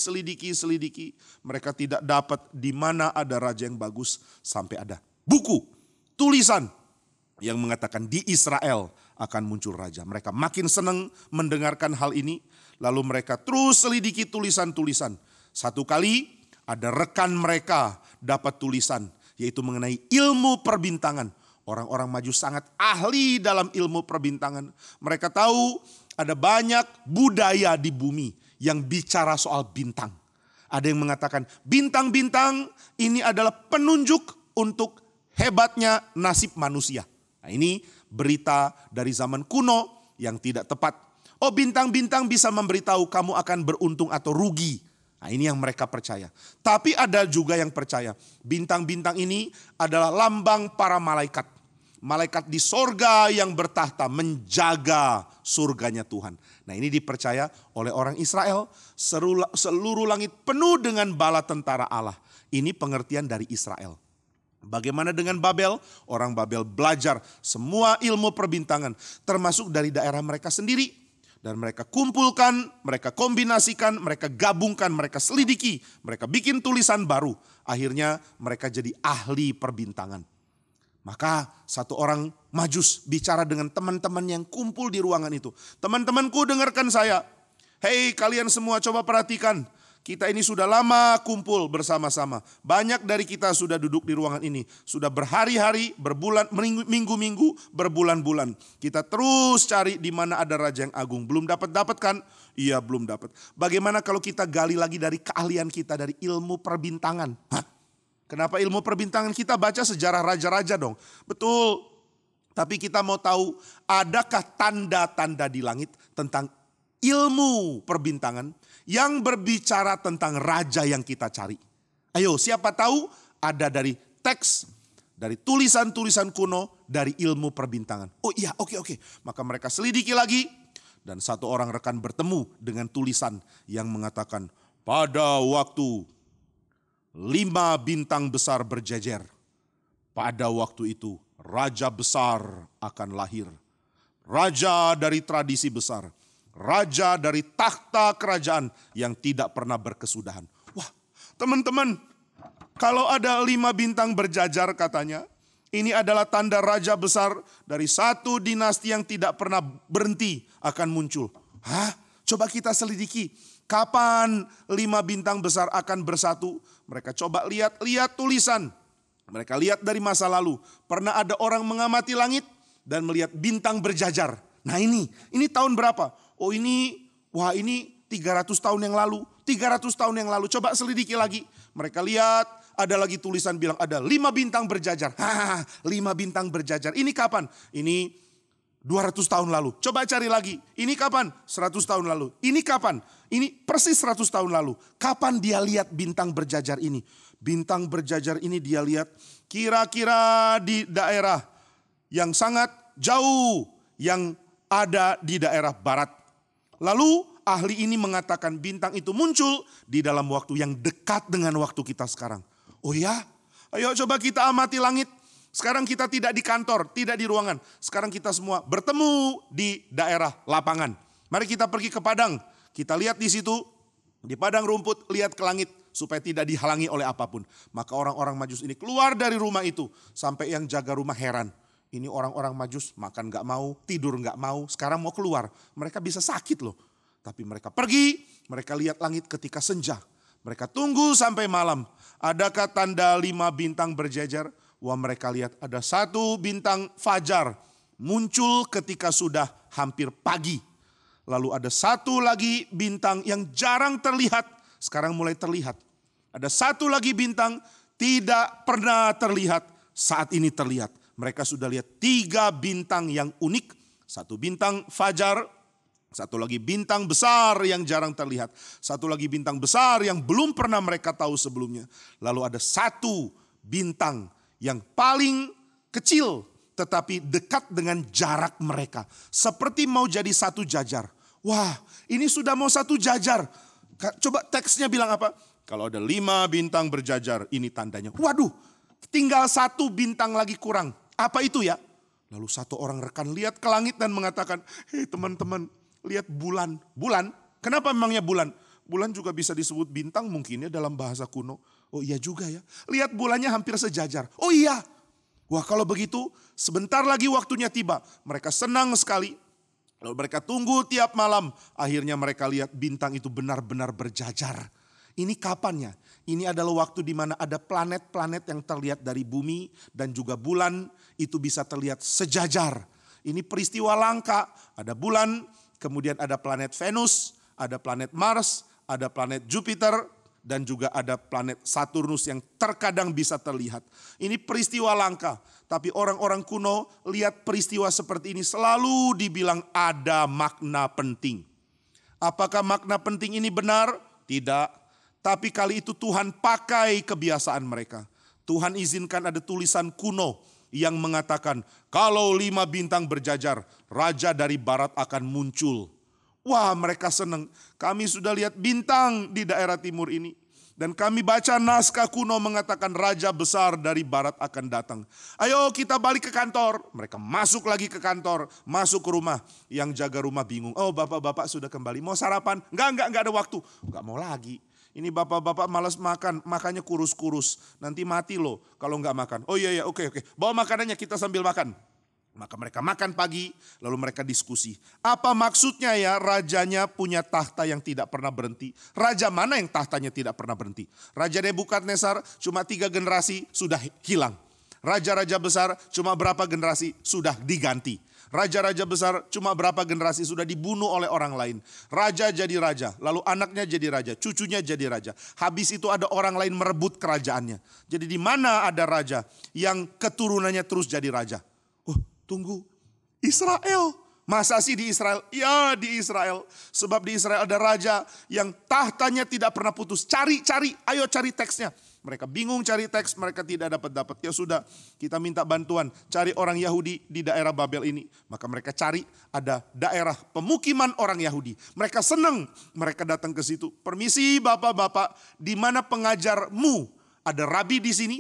Speaker 3: Mereka tidak dapat di mana ada raja yang bagus. Sampai ada buku, tulisan yang mengatakan di Israel akan muncul raja. Mereka makin senang mendengarkan hal ini. Lalu mereka terus selidiki tulisan-tulisan. Satu kali ada rekan mereka dapat tulisan, yaitu mengenai ilmu perbintangan. Orang-orang Majus sangat ahli dalam ilmu perbintangan. Mereka tahu ada banyak budaya di bumi yang bicara soal bintang. Ada yang mengatakan bintang-bintang ini adalah penunjuk untuk hebatnya nasib manusia. Nah, ini berita dari zaman kuno yang tidak tepat. Oh, bintang-bintang bisa memberitahu kamu akan beruntung atau rugi. Nah, ini yang mereka percaya. Tapi ada juga yang percaya bintang-bintang ini adalah lambang para malaikat. Malaikat di sorga yang bertahta menjaga surganya Tuhan. Nah, ini dipercaya oleh orang Israel. Seluruh langit penuh dengan bala tentara Allah. Ini pengertian dari Israel. Bagaimana dengan Babel? Orang Babel belajar semua ilmu perbintangan. Termasuk dari daerah mereka sendiri. Dan mereka kumpulkan, mereka kombinasikan, mereka gabungkan, mereka selidiki. Mereka bikin tulisan baru. Akhirnya mereka jadi ahli perbintangan. Maka satu orang Majus bicara dengan teman-teman yang kumpul di ruangan itu. Teman-temanku, dengarkan saya. Hei, kalian semua coba perhatikan. Kita ini sudah lama kumpul bersama-sama. Banyak dari kita sudah duduk di ruangan ini. Sudah berhari-hari, berbulan, minggu-minggu, berbulan-bulan. Kita terus cari di mana ada raja yang agung. Belum dapat kan? Iya, belum dapat. Bagaimana kalau kita gali lagi dari keahlian kita dari ilmu perbintangan? Kenapa ilmu perbintangan? Kita baca sejarah raja-raja dong. Betul. Tapi kita mau tahu, adakah tanda-tanda di langit tentang ilmu perbintangan yang berbicara tentang raja yang kita cari? Ayo, siapa tahu ada dari teks, dari tulisan-tulisan kuno, dari ilmu perbintangan. Oh iya, oke. Maka mereka selidiki lagi. Dan satu orang rekan bertemu dengan tulisan yang mengatakan, pada waktu 5 bintang besar berjejer. Pada waktu itu raja besar akan lahir. Raja dari tradisi besar. Raja dari takhta kerajaan yang tidak pernah berkesudahan. Wah, teman-teman, kalau ada 5 bintang berjajar katanya, ini adalah tanda raja besar dari satu dinasti yang tidak pernah berhenti akan muncul. Hah? Coba kita selidiki. Kapan 5 bintang besar akan bersatu? Mereka coba lihat tulisan. Mereka lihat dari masa lalu. Pernah ada orang mengamati langit dan melihat bintang berjajar. Nah ini tahun berapa? Oh, ini Wah, ini 300 tahun yang lalu, 300 tahun yang lalu. Coba selidiki lagi. Mereka lihat ada lagi tulisan bilang ada 5 bintang berjajar. 5 bintang berjajar. Ini kapan? Ini 200 tahun lalu. Coba cari lagi. Ini kapan? 100 tahun lalu. Ini kapan? Ini persis 100 tahun lalu. Kapan dia lihat bintang berjajar ini? Bintang berjajar ini dia lihat kira-kira di daerah yang sangat jauh yang ada di daerah barat. Lalu ahli ini mengatakan bintang itu muncul di dalam waktu yang dekat dengan waktu kita sekarang. Oh ya? Ayo coba kita amati langit. Sekarang kita tidak di kantor, tidak di ruangan. Sekarang kita semua bertemu di daerah lapangan. Mari kita pergi ke padang. Kita lihat di situ, di padang rumput, lihat ke langit supaya tidak dihalangi oleh apapun. Maka orang-orang Majus ini keluar dari rumah itu. Sampai yang jaga rumah heran. Ini orang-orang Majus makan gak mau, tidur gak mau, sekarang mau keluar. Mereka bisa sakit loh. Tapi mereka pergi, mereka lihat langit ketika senja. Mereka tunggu sampai malam. Adakah tanda 5 bintang berjajar? Wah, mereka lihat ada 1 bintang fajar. Muncul ketika sudah hampir pagi. Lalu ada 1 lagi bintang yang jarang terlihat. Sekarang mulai terlihat. Ada 1 lagi bintang tidak pernah terlihat. Saat ini terlihat. Mereka sudah lihat 3 bintang yang unik. 1 bintang fajar. 1 lagi bintang besar yang jarang terlihat. 1 lagi bintang besar yang belum pernah mereka tahu sebelumnya. Lalu ada 1 bintang yang paling kecil tetapi dekat dengan jarak mereka. Seperti mau jadi 1 jajar. Wah, ini sudah mau 1 jajar. Coba teksnya bilang apa? Kalau ada 5 bintang berjajar, ini tandanya. Waduh, tinggal 1 bintang lagi kurang. Apa itu ya? Lalu 1 orang rekan lihat ke langit dan mengatakan, hei teman-teman, lihat bulan. Bulan? Kenapa memangnya bulan? Bulan juga bisa disebut bintang mungkin ya dalam bahasa kuno. Oh iya juga ya. Lihat bulannya hampir sejajar. Oh iya. Wah, kalau begitu sebentar lagi waktunya tiba. Mereka senang sekali. Lalu mereka tunggu tiap malam. Akhirnya mereka lihat bintang itu benar-benar berjajar. Ini kapannya? Ini adalah waktu di mana ada planet-planet yang terlihat dari bumi dan juga bulan itu bisa terlihat sejajar. Ini peristiwa langka. Ada bulan, kemudian ada planet Venus, ada planet Mars, ada planet Jupiter, dan juga ada planet Saturnus yang terkadang bisa terlihat. Ini peristiwa langka, tapi orang-orang kuno lihat peristiwa seperti ini selalu dibilang ada makna penting. Apakah makna penting ini benar? Tidak. Tapi kali itu Tuhan pakai kebiasaan mereka. Tuhan izinkan ada tulisan kuno yang mengatakan kalau 5 bintang berjajar, raja dari barat akan muncul. Wah, mereka senang. Kami sudah lihat bintang di daerah timur ini. Dan kami baca naskah kuno mengatakan raja besar dari barat akan datang. Ayo kita balik ke kantor. Mereka masuk lagi ke kantor, masuk ke rumah. Yang jaga rumah bingung. Oh, bapak-bapak sudah kembali. Mau sarapan? Enggak ada waktu. Enggak mau lagi. Ini bapak-bapak malas makan, makannya kurus-kurus. Nanti mati loh kalau enggak makan. Oh iya, oke. Bawa makanannya, kita sambil makan. Maka mereka makan pagi, lalu mereka diskusi. Apa maksudnya ya rajanya punya tahta yang tidak pernah berhenti? Raja mana yang tahtanya tidak pernah berhenti? Raja Nebukadnezar cuma 3 generasi sudah hilang. Raja-raja besar cuma berapa generasi sudah diganti. Raja-raja besar cuma berapa generasi sudah dibunuh oleh orang lain. Raja jadi raja, lalu anaknya jadi raja, cucunya jadi raja. Habis itu ada orang lain merebut kerajaannya. Jadi di mana ada raja yang keturunannya terus jadi raja? Oh, tunggu, Israel. Masa sih di Israel? Ya di Israel. Sebab di Israel ada raja yang tahtanya tidak pernah putus. Cari, ayo cari teksnya. Mereka bingung cari teks, mereka tidak dapat. Ya sudah, kita minta bantuan. Cari orang Yahudi di daerah Babel ini. Maka mereka cari ada daerah pemukiman orang Yahudi. Mereka senang, mereka datang ke situ. Permisi bapak-bapak, di mana pengajarmu? Ada rabi di sini?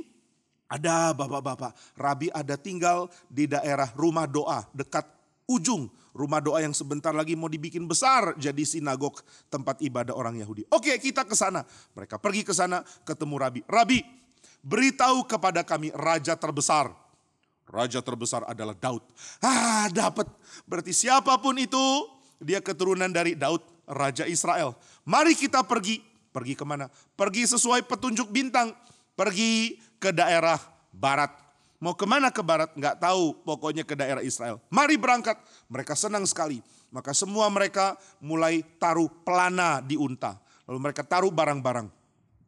Speaker 3: Ada bapak-bapak. Rabi ada tinggal di daerah rumah doa dekat ujung rumah doa yang sebentar lagi mau dibikin besar jadi sinagog tempat ibadah orang Yahudi. Oke, kita ke sana. Mereka pergi ke sana, ketemu Rabi. Rabi, beritahu kepada kami raja terbesar. Raja terbesar adalah Daud. Dapat. Berarti siapapun itu, dia keturunan dari Daud, raja Israel. Mari kita pergi. Pergi kemana? Pergi sesuai petunjuk bintang. Pergi ke daerah barat. Mau kemana ke barat? Nggak tahu, pokoknya ke daerah Israel. Mari berangkat. Mereka senang sekali. Maka semua mereka mulai taruh pelana di unta. Lalu mereka taruh barang-barang.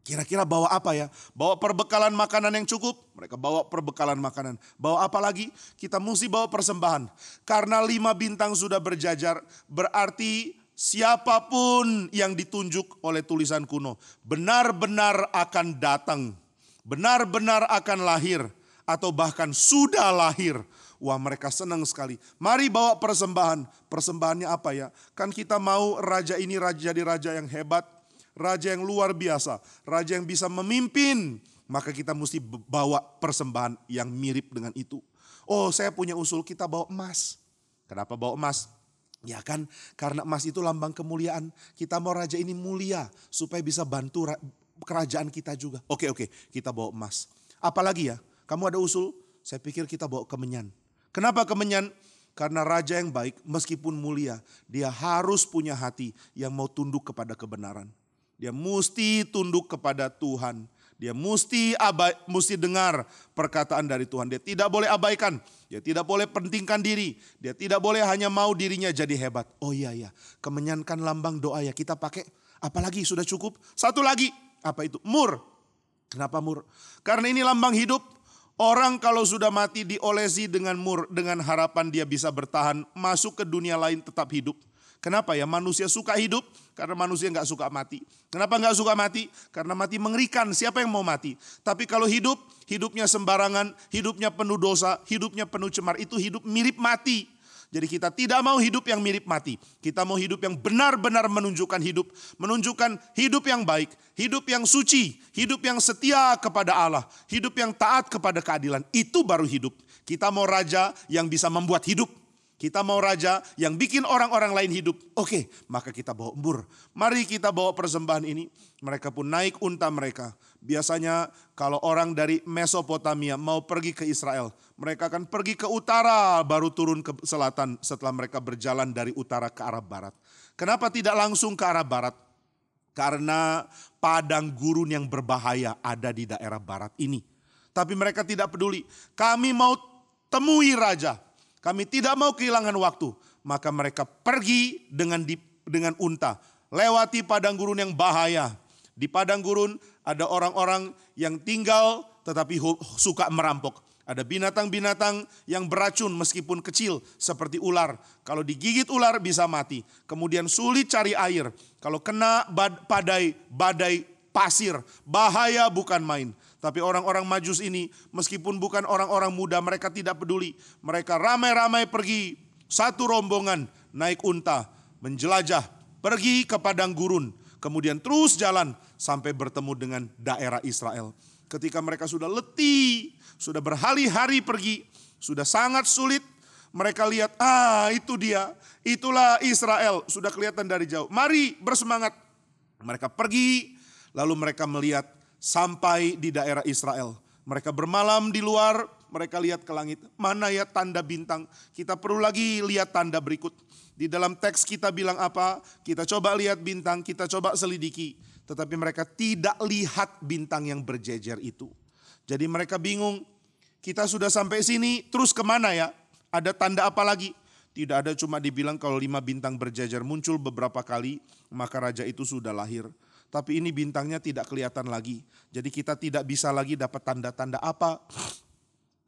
Speaker 3: Kira-kira bawa apa ya? Bawa perbekalan makanan yang cukup. Mereka bawa perbekalan makanan. Bawa apa lagi? Kita mesti bawa persembahan. Karena 5 bintang sudah berjajar, berarti siapapun yang ditunjuk oleh tulisan kuno benar-benar akan datang. Benar-benar akan lahir. Atau bahkan sudah lahir. Wah, mereka senang sekali. Mari bawa persembahan. Persembahannya apa ya? Kan kita mau raja ini jadi raja yang hebat. Raja yang luar biasa. Raja yang bisa memimpin. Maka kita mesti bawa persembahan yang mirip dengan itu. Oh, saya punya usul, kita bawa emas. Kenapa bawa emas? Ya kan, karena emas itu lambang kemuliaan. Kita mau raja ini mulia supaya bisa bantu kerajaan kita juga. Oke, kita bawa emas. Apalagi ya? Kamu ada usul? Saya pikir kita bawa kemenyan. Kenapa kemenyan? Karena raja yang baik meskipun mulia, dia harus punya hati yang mau tunduk kepada kebenaran. Dia mesti tunduk kepada Tuhan. Dia mesti dengar perkataan dari Tuhan. Dia tidak boleh abaikan. Dia tidak boleh pentingkan diri. Dia tidak boleh hanya mau dirinya jadi hebat. Oh iya, kemenyan kan lambang doa ya. Kita pakai, apalagi sudah cukup. Satu lagi, apa itu? Mur. Kenapa mur? Karena ini lambang hidup. Orang kalau sudah mati diolesi dengan mur, dengan harapan dia bisa bertahan, masuk ke dunia lain tetap hidup. Kenapa ya? Manusia suka hidup karena manusia nggak suka mati. Kenapa nggak suka mati? Karena mati mengerikan. Siapa yang mau mati? Tapi kalau hidup, hidupnya sembarangan, hidupnya penuh dosa, hidupnya penuh cemar, itu hidup mirip mati. Jadi kita tidak mau hidup yang mirip mati. Kita mau hidup yang benar-benar menunjukkan hidup yang baik, hidup yang suci, hidup yang setia kepada Allah, hidup yang taat kepada keadilan. Itu baru hidup. Kita mau raja yang bisa membuat hidup. Kita mau raja yang bikin orang-orang lain hidup. Oke, maka kita bawa mur. Mari kita bawa persembahan ini. Mereka pun naik unta mereka. Biasanya kalau orang dari Mesopotamia mau pergi ke Israel, mereka akan pergi ke utara baru turun ke selatan setelah mereka berjalan dari utara ke arah barat. Kenapa tidak langsung ke arah barat? Karena padang gurun yang berbahaya ada di daerah barat ini. Tapi mereka tidak peduli. Kami mau temui raja. Kami tidak mau kehilangan waktu. Maka mereka pergi dengan unta. Lewati padang gurun yang bahaya. Di padang gurun ada orang-orang yang tinggal tetapi suka merampok. Ada binatang-binatang yang beracun meskipun kecil seperti ular. Kalau digigit ular bisa mati. Kemudian sulit cari air. Kalau kena badai pasir, bahaya bukan main. Tapi orang-orang Majus ini meskipun bukan orang-orang muda, mereka tidak peduli. Mereka ramai-ramai pergi satu rombongan naik unta, menjelajah, pergi ke padang gurun. Kemudian terus jalan sampai bertemu dengan daerah Israel. Ketika mereka sudah letih, sudah berhari-hari pergi, sudah sangat sulit. Mereka lihat, itu dia, itulah Israel. Sudah kelihatan dari jauh. Mari bersemangat. Mereka pergi, lalu mereka melihat sampai di daerah Israel. Mereka bermalam di luar, mereka lihat ke langit. Mana ya tanda bintang? Kita perlu lagi lihat tanda berikut. Di dalam teks kita bilang apa? Kita coba lihat bintang, kita coba selidiki. Tetapi mereka tidak lihat bintang yang berjejer itu. Jadi mereka bingung. Kita sudah sampai sini, terus kemana ya? Ada tanda apa lagi? Tidak ada, cuma dibilang kalau 5 bintang berjejer muncul beberapa kali, maka raja itu sudah lahir. Tapi ini bintangnya tidak kelihatan lagi. Jadi kita tidak bisa lagi dapat tanda-tanda apa.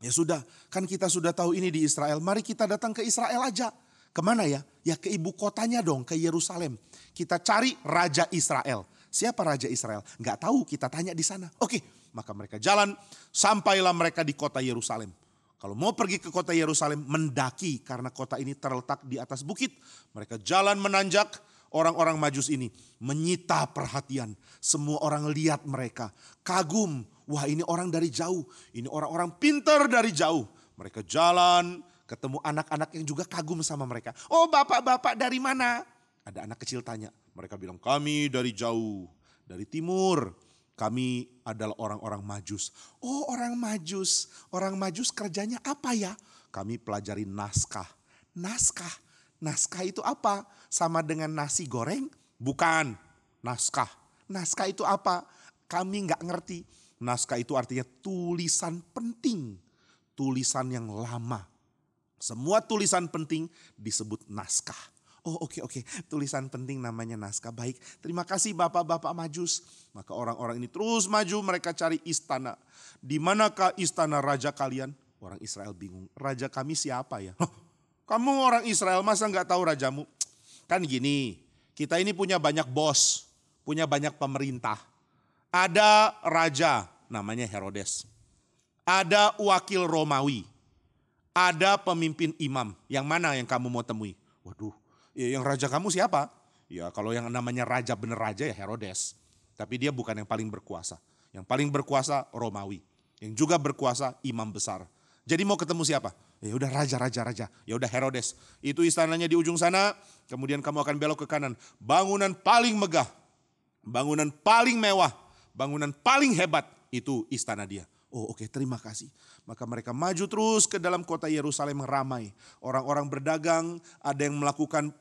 Speaker 3: Ya sudah, kan kita sudah tahu ini di Israel. Mari kita datang ke Israel aja. Kemana ya? Ya ke ibu kotanya dong, ke Yerusalem. Kita cari Raja Israel. Siapa Raja Israel? Nggak tahu, kita tanya di sana. Oke, maka mereka jalan, sampailah mereka di kota Yerusalem. Kalau mau pergi ke kota Yerusalem, mendaki karena kota ini terletak di atas bukit. Mereka jalan menanjak. Orang-orang Majus ini menyita perhatian. Semua orang lihat mereka. Kagum. Wah, ini orang dari jauh. Ini orang-orang pintar dari jauh. Mereka jalan, ketemu anak-anak yang juga kagum sama mereka. Oh, bapak-bapak dari mana? Ada anak kecil tanya. Mereka bilang, kami dari jauh. Dari timur. Kami adalah orang-orang Majus. Oh, orang Majus. Orang Majus kerjanya apa ya? Kami pelajari naskah. Naskah. Naskah itu apa? Sama dengan nasi goreng? Bukan. Naskah. Naskah itu apa? Kami nggak ngerti. Naskah itu artinya tulisan penting. tulisan yang lama. Semua tulisan penting disebut naskah. Oh oke, tulisan penting namanya naskah. Baik, terima kasih bapak-bapak Majus. Maka orang-orang ini terus maju, mereka cari istana. Di manakah istana raja kalian? Orang Israel bingung, raja kami siapa ya? Kamu orang Israel masa gak tahu rajamu? Kan gini, kita ini punya banyak bos, punya banyak pemerintah. Ada raja namanya Herodes. Ada wakil Romawi. Ada pemimpin imam. Yang mana yang kamu mau temui? Waduh, ya yang raja kamu siapa? Ya kalau yang namanya raja bener raja ya Herodes. Tapi dia bukan yang paling berkuasa. Yang paling berkuasa Romawi. Yang juga berkuasa imam besar. Jadi mau ketemu siapa? Ya udah raja. Ya udah Herodes. Itu istananya di ujung sana. Kemudian kamu akan belok ke kanan. Bangunan paling megah. Bangunan paling mewah. Bangunan paling hebat. Itu istana dia. Oh oke, terima kasih. Maka mereka maju terus ke dalam kota Yerusalem yang ramai. Orang-orang berdagang, ada yang melakukan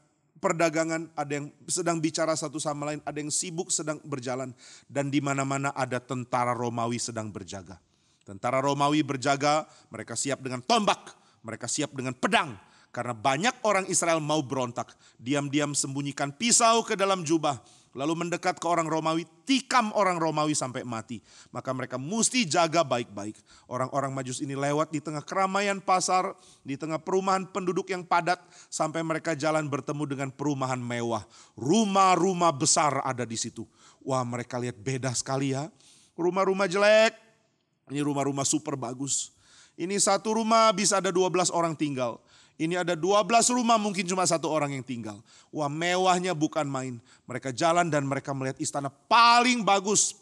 Speaker 3: perdagangan, ada yang sedang bicara satu sama lain, ada yang sibuk sedang berjalan. Dan di mana-mana ada tentara Romawi sedang berjaga. Tentara Romawi berjaga, mereka siap dengan tombak, mereka siap dengan pedang. Karena banyak orang Israel mau berontak. Diam-diam sembunyikan pisau ke dalam jubah. Lalu mendekat ke orang Romawi, tikam orang Romawi sampai mati. Maka mereka mesti jaga baik-baik. Orang-orang Majus ini lewat di tengah keramaian pasar, di tengah perumahan penduduk yang padat, sampai mereka jalan bertemu dengan perumahan mewah. Rumah-rumah besar ada di situ. Wah, mereka lihat beda sekali ya. Rumah-rumah jelek, ini rumah-rumah super bagus. Ini satu rumah bisa ada 12 orang tinggal. Ini ada 12 rumah mungkin cuma satu orang yang tinggal. Wah, mewahnya bukan main. Mereka jalan dan mereka melihat istana paling bagus.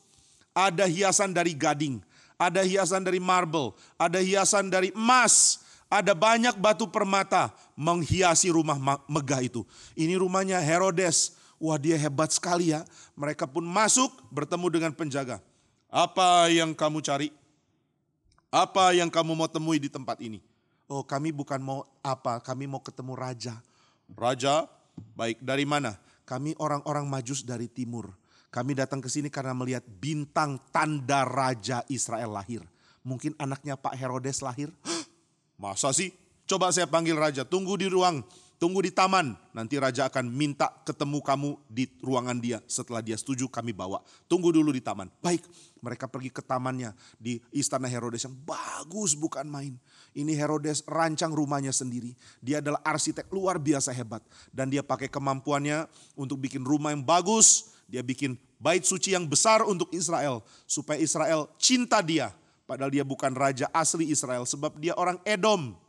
Speaker 3: Ada hiasan dari gading, ada hiasan dari marble, ada hiasan dari emas. Ada banyak batu permata menghiasi rumah megah itu. Ini rumahnya Herodes. Wah, dia hebat sekali ya. Mereka pun masuk bertemu dengan penjaga. Apa yang kamu cari? Apa yang kamu mau temui di tempat ini? Oh, kami bukan mau apa, kami mau ketemu raja. Raja? Baik, dari mana? Kami orang-orang Majus dari timur. Kami datang ke sini karena melihat bintang tanda raja Israel lahir. Mungkin anaknya Pak Herodes lahir. Masa sih? Coba saya panggil raja, tunggu di ruang, tunggu di taman. Nanti raja akan minta ketemu kamu di ruangan dia. Setelah dia setuju kami bawa. Tunggu dulu di taman. Baik, mereka pergi ke tamannya di istana Herodes yang bagus bukan main. Ini Herodes rancang rumahnya sendiri. Dia adalah arsitek luar biasa hebat. Dan dia pakai kemampuannya untuk bikin rumah yang bagus. Dia bikin bait suci yang besar untuk Israel. Supaya Israel cinta dia. Padahal dia bukan raja asli Israel. Sebab dia orang Edom.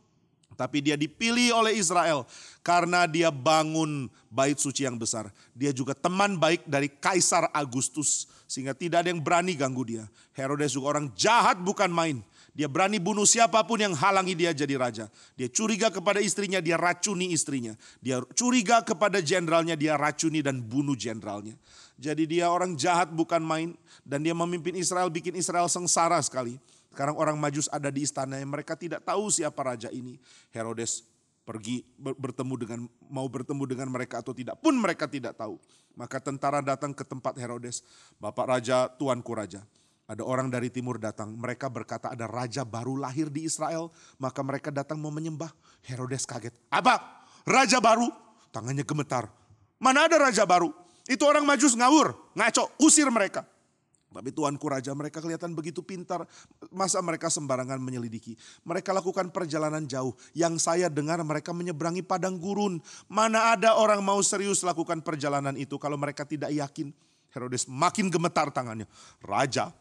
Speaker 3: Tapi dia dipilih oleh Israel. Karena dia bangun bait suci yang besar. Dia juga teman baik dari Kaisar Agustus. Sehingga tidak ada yang berani ganggu dia. Herodes juga orang jahat bukan main. Dia berani bunuh siapapun yang halangi dia jadi raja. Dia curiga kepada istrinya, dia racuni istrinya. Dia curiga kepada jenderalnya, dia racuni dan bunuh jenderalnya. Jadi dia orang jahat bukan main. Dan dia memimpin Israel, bikin Israel sengsara sekali. Sekarang orang Majus ada di istana yang mereka tidak tahu siapa raja ini. Herodes pergi mau bertemu dengan mereka atau tidak pun mereka tidak tahu. Maka tentara datang ke tempat Herodes. Bapak raja, tuanku raja. Ada orang dari timur datang, mereka berkata ada raja baru lahir di Israel. Maka mereka datang mau menyembah. Herodes kaget. Apa? Raja baru? Tangannya gemetar. Mana ada raja baru? Itu orang Majus ngawur, ngaco, usir mereka. Tapi tuanku raja, mereka kelihatan begitu pintar. Masa mereka sembarangan menyelidiki? Mereka lakukan perjalanan jauh. Yang saya dengar mereka menyeberangi padang gurun. Mana ada orang mau serius lakukan perjalanan itu kalau mereka tidak yakin? Herodes makin gemetar tangannya. Raja?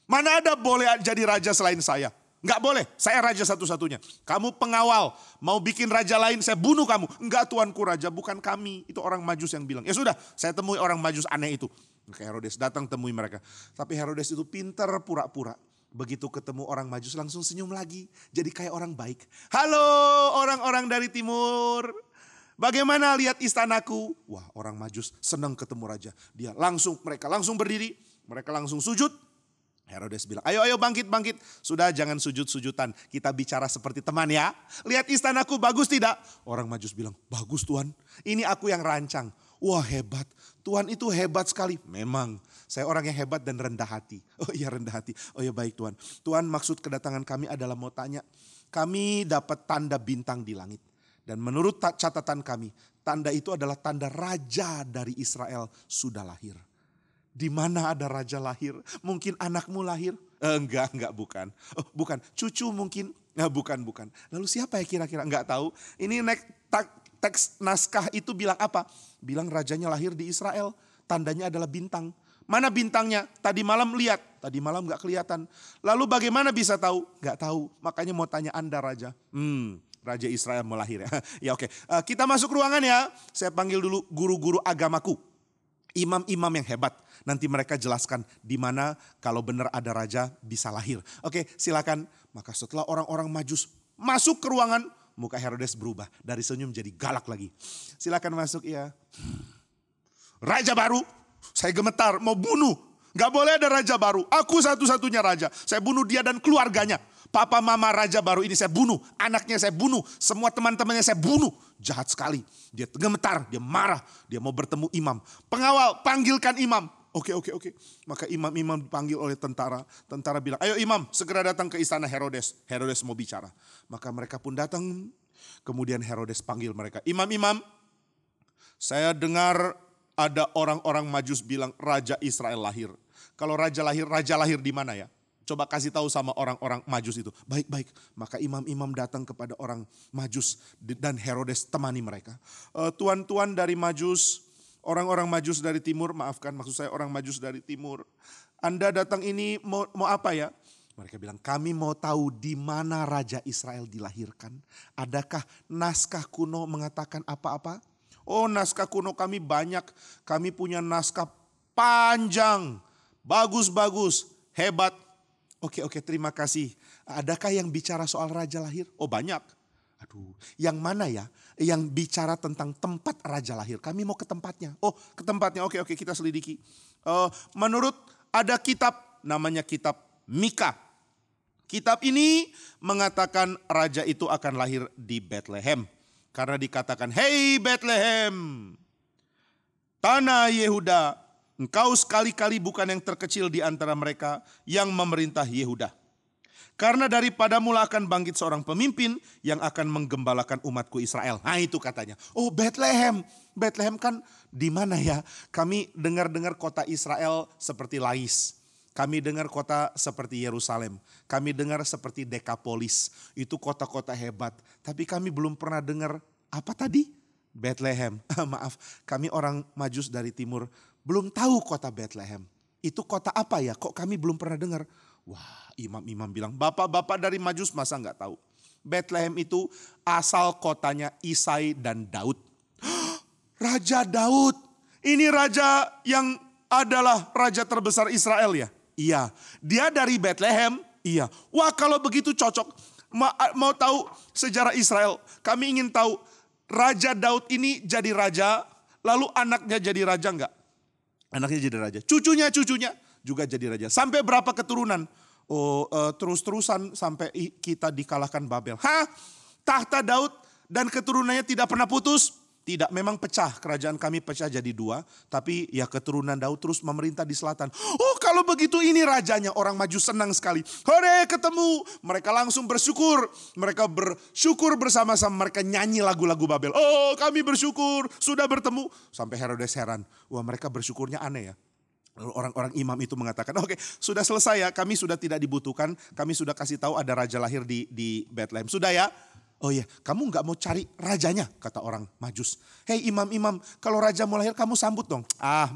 Speaker 3: Mana ada boleh jadi raja selain saya? Enggak boleh, saya raja satu-satunya. Kamu pengawal, mau bikin raja lain saya bunuh kamu. Enggak tuanku raja, bukan kami. Itu orang Majus yang bilang. Ya sudah, saya temui orang Majus aneh itu. Maka Herodes datang temui mereka. Tapi Herodes itu pintar pura-pura. Begitu ketemu orang Majus langsung senyum lagi. Jadi kayak orang baik. Halo orang-orang dari timur. Bagaimana lihat istanaku? Wah, orang Majus senang ketemu raja. Mereka langsung berdiri. Mereka langsung sujud. Herodes bilang, ayo bangkit. Sudah jangan sujud-sujudan. Kita bicara seperti teman ya. Lihat istanaku bagus tidak? Orang Majus bilang, bagus Tuhan. Ini aku yang rancang. Wah hebat. Tuhan itu hebat sekali. Memang saya orang yang hebat dan rendah hati. Oh iya rendah hati. Oh iya baik Tuhan. Tuhan maksud kedatangan kami adalah mau tanya. kami dapat tanda bintang di langit. Dan menurut catatan kami, tanda itu adalah tanda raja dari Israel sudah lahir. Di mana ada raja lahir? Mungkin anakmu lahir? Enggak, bukan. Oh, bukan, cucu mungkin? Bukan. Lalu siapa ya kira-kira? Enggak tahu. Ini teks naskah itu bilang apa? Bilang rajanya lahir di Israel. Tandanya adalah bintang. Mana bintangnya? Tadi malam lihat. Tadi malam enggak kelihatan. Lalu bagaimana bisa tahu? Enggak tahu. Makanya mau tanya Anda raja. Raja Israel mau lahir ya. Ya oke. Kita masuk ruangan ya. Saya panggil dulu guru-guru agamaku. Imam-imam yang hebat. Nanti mereka jelaskan di mana kalau benar ada raja bisa lahir. Oke, silakan. Maka setelah orang-orang Majus masuk ke ruangan, muka Herodes berubah. Dari senyum jadi galak lagi. Silakan masuk ya. Raja baru, saya gemetar mau bunuh. Gak boleh ada raja baru. Aku satu-satunya raja. Saya bunuh dia dan keluarganya. Papa mama raja baru ini saya bunuh. Anaknya saya bunuh. Semua teman-temannya saya bunuh. Jahat sekali. Dia gemetar, dia marah. Dia mau bertemu imam. Pengawal, panggilkan imam. Oke. Maka imam-imam dipanggil oleh tentara. Tentara bilang, ayo imam segera datang ke istana Herodes. Herodes mau bicara. Maka mereka pun datang. Kemudian Herodes panggil mereka. Imam-imam, saya dengar ada orang-orang Majus bilang raja Israel lahir. Kalau raja lahir di mana ya? Coba kasih tahu sama orang-orang Majus itu. Baik. Maka imam-imam datang kepada orang Majus dan Herodes temani mereka. Tuan-tuan dari Majus, orang-orang Majus dari timur, maafkan maksud saya orang Majus dari timur. Anda datang ini mau apa ya? Mereka bilang kami mau tahu di mana raja Israel dilahirkan. Adakah naskah kuno mengatakan apa-apa? Oh, naskah kuno kami banyak. Kami punya naskah panjang. Bagus, hebat. Oke, terima kasih. Adakah yang bicara soal raja lahir? Oh banyak. Aduh, yang mana ya? Yang bicara tentang tempat raja lahir. Kami mau ke tempatnya. Oh, ke tempatnya. Oke, kita selidiki. Menurut ada kitab, namanya kitab Mika. Kitab ini mengatakan raja itu akan lahir di Bethlehem. Karena dikatakan, hei Bethlehem, tanah Yehuda, engkau sekali-kali bukan yang terkecil di antara mereka yang memerintah Yehuda. Karena daripadamu akan bangkit seorang pemimpin yang akan menggembalakan umatku Israel. Nah itu katanya. Oh Bethlehem. Bethlehem kan di mana ya? Kami dengar-dengar kota Israel seperti Lais. Kami dengar kota seperti Yerusalem. Kami dengar seperti Dekapolis. Itu kota-kota hebat. Tapi kami belum pernah dengar apa tadi? Bethlehem. Maaf, kami orang Majus dari timur belum tahu kota Bethlehem. Itu kota apa ya? Kok kami belum pernah dengar? Wah, imam-imam bilang, bapak-bapak dari Majus masa nggak tahu? Bethlehem itu asal kotanya Isai dan Daud. Raja Daud. Ini raja yang adalah raja terbesar Israel ya? Iya. Dia dari Bethlehem? Iya. Wah, kalau begitu cocok. Mau tahu sejarah Israel? Kami ingin tahu Raja Daud ini jadi raja, lalu anaknya jadi raja enggak? Anaknya jadi raja. Cucunya juga jadi raja. Sampai berapa keturunan? Oh, terus-terusan sampai kita dikalahkan Babel. Tahta Daud dan keturunannya tidak pernah putus? Tidak, memang pecah. Kerajaan kami pecah jadi dua. Tapi ya keturunan Daud terus memerintah di selatan. Oh kalau begitu ini rajanya. Orang Maju senang sekali. Hore ketemu. Mereka langsung bersyukur. Mereka bersyukur bersama-sama. Mereka nyanyi lagu-lagu Babel. Oh kami bersyukur sudah bertemu. Sampai Herodes heran. Wah mereka bersyukurnya aneh ya. Lalu orang-orang imam itu mengatakan, oke, sudah selesai ya. Kami sudah tidak dibutuhkan. Kami sudah kasih tahu ada raja lahir di Bethlehem. Sudah ya. Oh iya, kamu gak mau cari rajanya, kata orang Majus. Hei imam-imam, kalau raja mau lahir kamu sambut dong.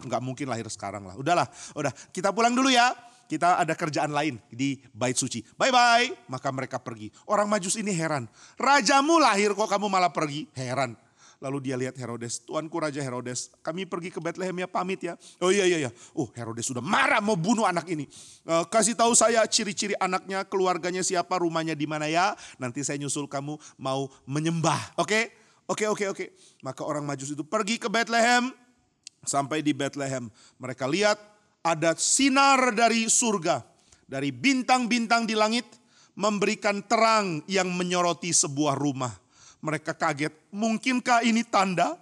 Speaker 3: Gak mungkin lahir sekarang lah. Udah, kita pulang dulu ya. Kita ada kerjaan lain di bait suci. Bye-bye. Maka mereka pergi. Orang Majus ini heran. Rajamu lahir kok kamu malah pergi? Heran. Lalu dia lihat Herodes, tuanku Raja Herodes, kami pergi ke Bethlehem ya, pamit ya. Oh iya. Oh Herodes sudah marah mau bunuh anak ini. Kasih tahu saya ciri-ciri anaknya, keluarganya siapa, rumahnya di mana ya. Nanti saya nyusul kamu mau menyembah. Oke. Maka orang Majus itu pergi ke Bethlehem. Sampai di Bethlehem mereka lihat ada sinar dari surga. Dari bintang-bintang di langit memberikan terang yang menyoroti sebuah rumah. Mereka kaget, mungkinkah ini tanda?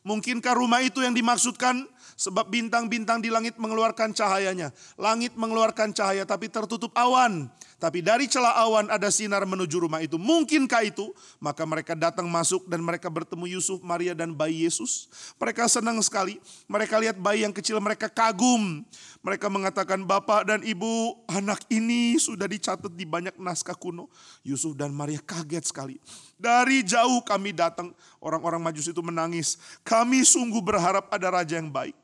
Speaker 3: Mungkinkah rumah itu yang dimaksudkan? Sebab bintang-bintang di langit mengeluarkan cahayanya. Langit mengeluarkan cahaya tapi tertutup awan. Tapi dari celah awan ada sinar menuju rumah itu. Mungkinkah itu? Maka mereka datang masuk dan mereka bertemu Yusuf, Maria dan bayi Yesus. Mereka senang sekali. Mereka lihat bayi yang kecil, mereka kagum. Mereka mengatakan, Bapak dan Ibu, anak ini sudah dicatat di banyak naskah kuno. Yusuf dan Maria kaget sekali. Dari jauh kami datang. Orang-orang Majus itu menangis. Kami sungguh berharap ada raja yang baik.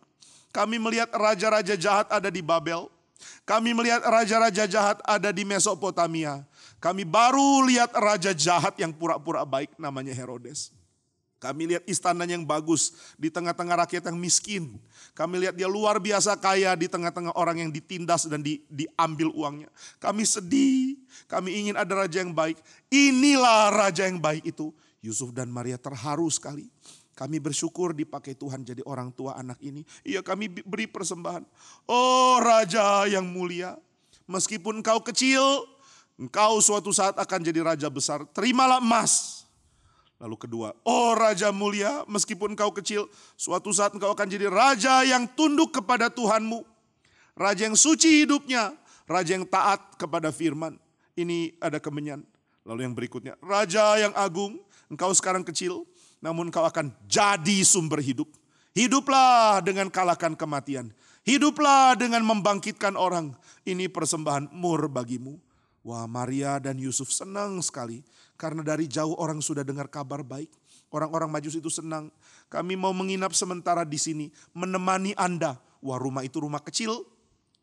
Speaker 3: Kami melihat raja-raja jahat ada di Babel. Kami melihat raja-raja jahat ada di Mesopotamia. Kami baru lihat raja jahat yang pura-pura baik namanya Herodes. Kami lihat istananya yang bagus di tengah-tengah rakyat yang miskin. Kami lihat dia luar biasa kaya di tengah-tengah orang yang ditindas dan diambil uangnya. Kami sedih, kami ingin ada raja yang baik. Inilah raja yang baik itu. Yusuf dan Maria terharu sekali. Kami bersyukur dipakai Tuhan jadi orang tua anak ini. Iya, kami beri persembahan. Oh Raja yang mulia, meskipun engkau kecil, engkau suatu saat akan jadi raja besar. Terimalah emas. Lalu kedua, oh Raja mulia, meskipun engkau kecil, suatu saat engkau akan jadi raja yang tunduk kepada Tuhanmu. Raja yang suci hidupnya, raja yang taat kepada firman. Ini ada kemenyan. Lalu yang berikutnya, Raja yang agung, engkau sekarang kecil, namun kau akan jadi sumber hidup. Hiduplah dengan kalahkan kematian. Hiduplah dengan membangkitkan orang. Ini persembahan mur bagimu. Wah, Maria dan Yusuf senang sekali. Karena dari jauh orang sudah dengar kabar baik. Orang-orang Majus itu senang. Kami mau menginap sementara di sini. Menemani Anda. Wah, rumah itu rumah kecil.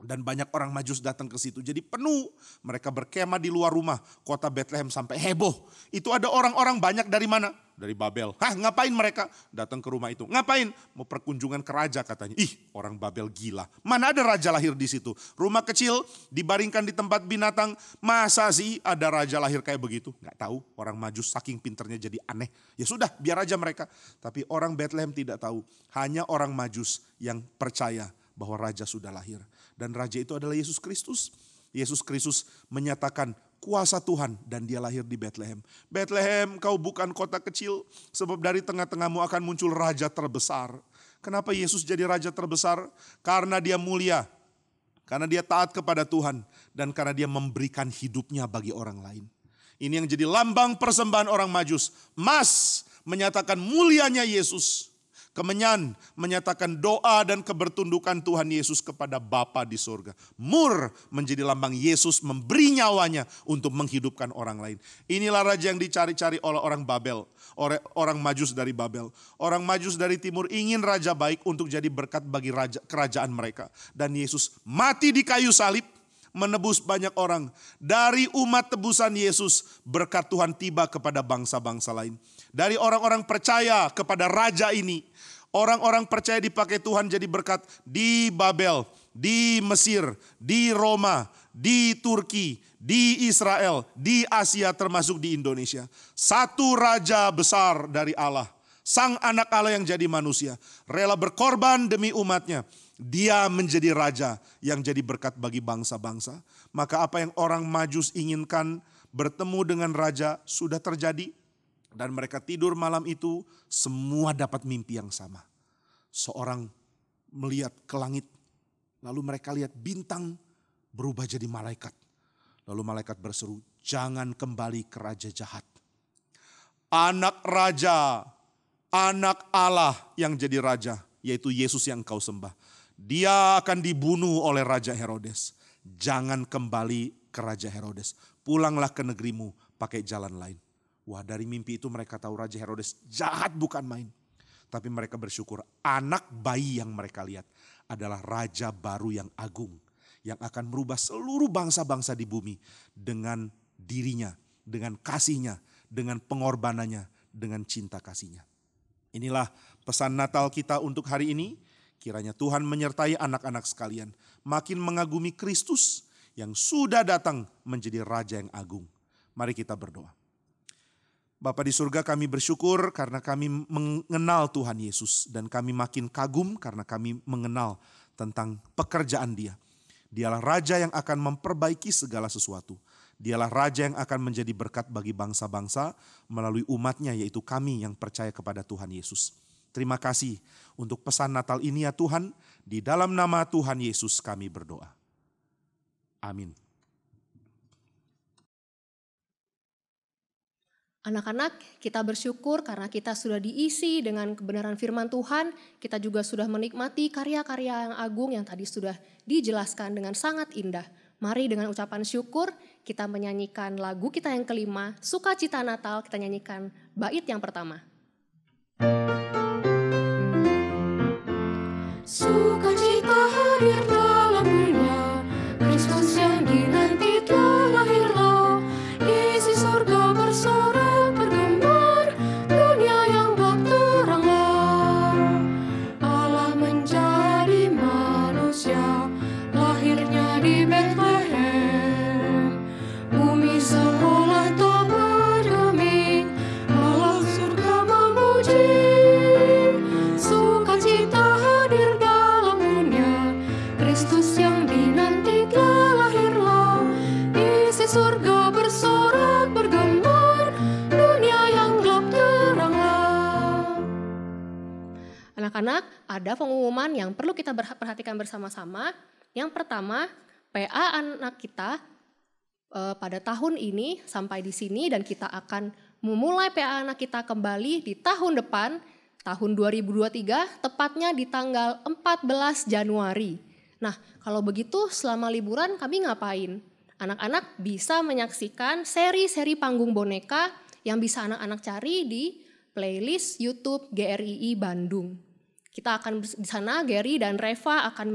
Speaker 3: Dan banyak orang Majus datang ke situ. Jadi penuh. Mereka berkemah di luar rumah. Kota Bethlehem sampai heboh. Itu ada orang-orang banyak dari mana? Dari Babel. Hah, ngapain mereka datang ke rumah itu? Ngapain? Mau perkunjungan ke raja katanya. Ih, orang Babel gila. Mana ada raja lahir di situ? Rumah kecil dibaringkan di tempat binatang. Masa sih ada raja lahir kayak begitu? Nggak tahu. Orang Majus saking pinternya jadi aneh. Ya sudah, biar aja mereka. Tapi orang Bethlehem tidak tahu. Hanya orang Majus yang percaya bahwa raja sudah lahir. Dan raja itu adalah Yesus Kristus. Yesus Kristus menyatakan kuasa Tuhan dan dia lahir di Bethlehem. Bethlehem, kau bukan kota kecil, sebab dari tengah-tengahmu akan muncul raja terbesar. Kenapa Yesus jadi raja terbesar? Karena dia mulia, karena dia taat kepada Tuhan, dan karena dia memberikan hidupnya bagi orang lain. Ini yang jadi lambang persembahan orang Majus. Emas menyatakan mulianya Yesus. Kemenyan menyatakan doa dan kebertundukan Tuhan Yesus kepada Bapa di surga. Mur menjadi lambang Yesus memberi nyawanya untuk menghidupkan orang lain. Inilah raja yang dicari-cari oleh orang Babel, oleh orang Majus dari Babel. Orang Majus dari timur ingin raja baik untuk jadi berkat bagi kerajaan mereka. Dan Yesus mati di kayu salib, menebus banyak orang. Dari umat tebusan Yesus, berkat Tuhan tiba kepada bangsa-bangsa lain. Dari orang-orang percaya kepada raja ini, orang-orang percaya dipakai Tuhan jadi berkat di Babel, di Mesir, di Roma, di Turki, di Israel, di Asia termasuk di Indonesia. Satu raja besar dari Allah, sang anak Allah yang jadi manusia, rela berkorban demi umatnya. Dia menjadi raja yang jadi berkat bagi bangsa-bangsa. Maka apa yang orang Majus inginkan, bertemu dengan raja, sudah terjadi. Dan mereka tidur malam itu, semua dapat mimpi yang sama. Seorang melihat ke langit, lalu mereka lihat bintang berubah jadi malaikat. Lalu malaikat berseru, jangan kembali ke raja jahat. Anak raja, anak Allah yang jadi raja, yaitu Yesus yang kau sembah. Dia akan dibunuh oleh Raja Herodes. Jangan kembali ke Raja Herodes. Pulanglah ke negerimu pakai jalan lain. Wah, dari mimpi itu mereka tahu Raja Herodes jahat bukan main. Tapi mereka bersyukur anak bayi yang mereka lihat adalah raja baru yang agung. Yang akan merubah seluruh bangsa-bangsa di bumi dengan dirinya, dengan kasihnya, dengan pengorbanannya, dengan cinta kasihnya. Inilah pesan Natal kita untuk hari ini. Kiranya Tuhan menyertai anak-anak sekalian. Makin mengagumi Kristus yang sudah datang menjadi Raja yang agung. Mari kita berdoa. Bapa di surga, kami bersyukur karena kami mengenal Tuhan Yesus. Dan kami makin kagum karena kami mengenal tentang pekerjaan Dia. Dialah Raja yang akan memperbaiki segala sesuatu. Dialah Raja yang akan menjadi berkat bagi bangsa-bangsa melalui umatnya, yaitu kami yang percaya kepada Tuhan Yesus. Terima kasih untuk pesan Natal ini ya Tuhan. Di dalam nama Tuhan Yesus kami berdoa. Amin.
Speaker 1: Anak-anak, kita bersyukur karena kita sudah diisi dengan kebenaran firman Tuhan. Kita juga sudah menikmati karya-karya yang agung yang tadi sudah dijelaskan dengan sangat indah. Mari dengan ucapan syukur kita menyanyikan lagu kita yang kelima, Sukacita Natal. Kita nyanyikan bait yang pertama.
Speaker 4: Sukacita hadir dalam dunia, Kristus yang dinanti telah lahirlah. Isi surga bersorak bergembira, dunia yang gelap teranglah. Allah menjadi manusia, lahirnya di Betlehem. Bumi seolah tak berdemi, Allah surga memuji. Sukacita hadir dalam dunia, Kristus yang dinanti telah lahirlah. Isi surga bersorak bergembira, dunia yang gelap teranglah.
Speaker 1: Anak-anak, ada pengumuman yang perlu kita perhatikan bersama-sama. Yang pertama, PA anak kita pada tahun ini sampai di sini, dan kita akan memulai PA anak kita kembali di tahun depan, tahun 2023, tepatnya di tanggal 14 Januari. Nah, kalau begitu selama liburan kami ngapain? Anak-anak bisa menyaksikan seri-seri panggung boneka yang bisa anak-anak cari di playlist YouTube GRII Bandung. Kita akan di sana, Gary dan Reva akan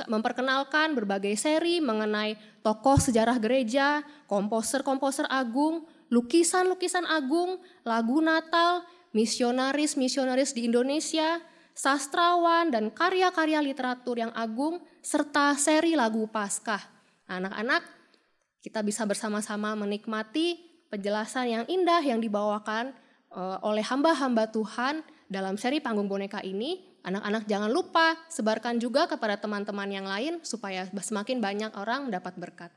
Speaker 1: memperkenalkan berbagai seri mengenai tokoh sejarah gereja, komposer-komposer agung, lukisan-lukisan agung, lagu Natal, misionaris-misionaris di Indonesia, sastrawan dan karya-karya literatur yang agung, serta seri lagu Paskah. Anak-anak, kita bisa bersama-sama menikmati penjelasan yang indah yang dibawakan oleh hamba-hamba Tuhan dalam seri panggung boneka ini. Anak-anak jangan lupa sebarkan juga kepada teman-teman yang lain supaya semakin banyak orang mendapat berkat.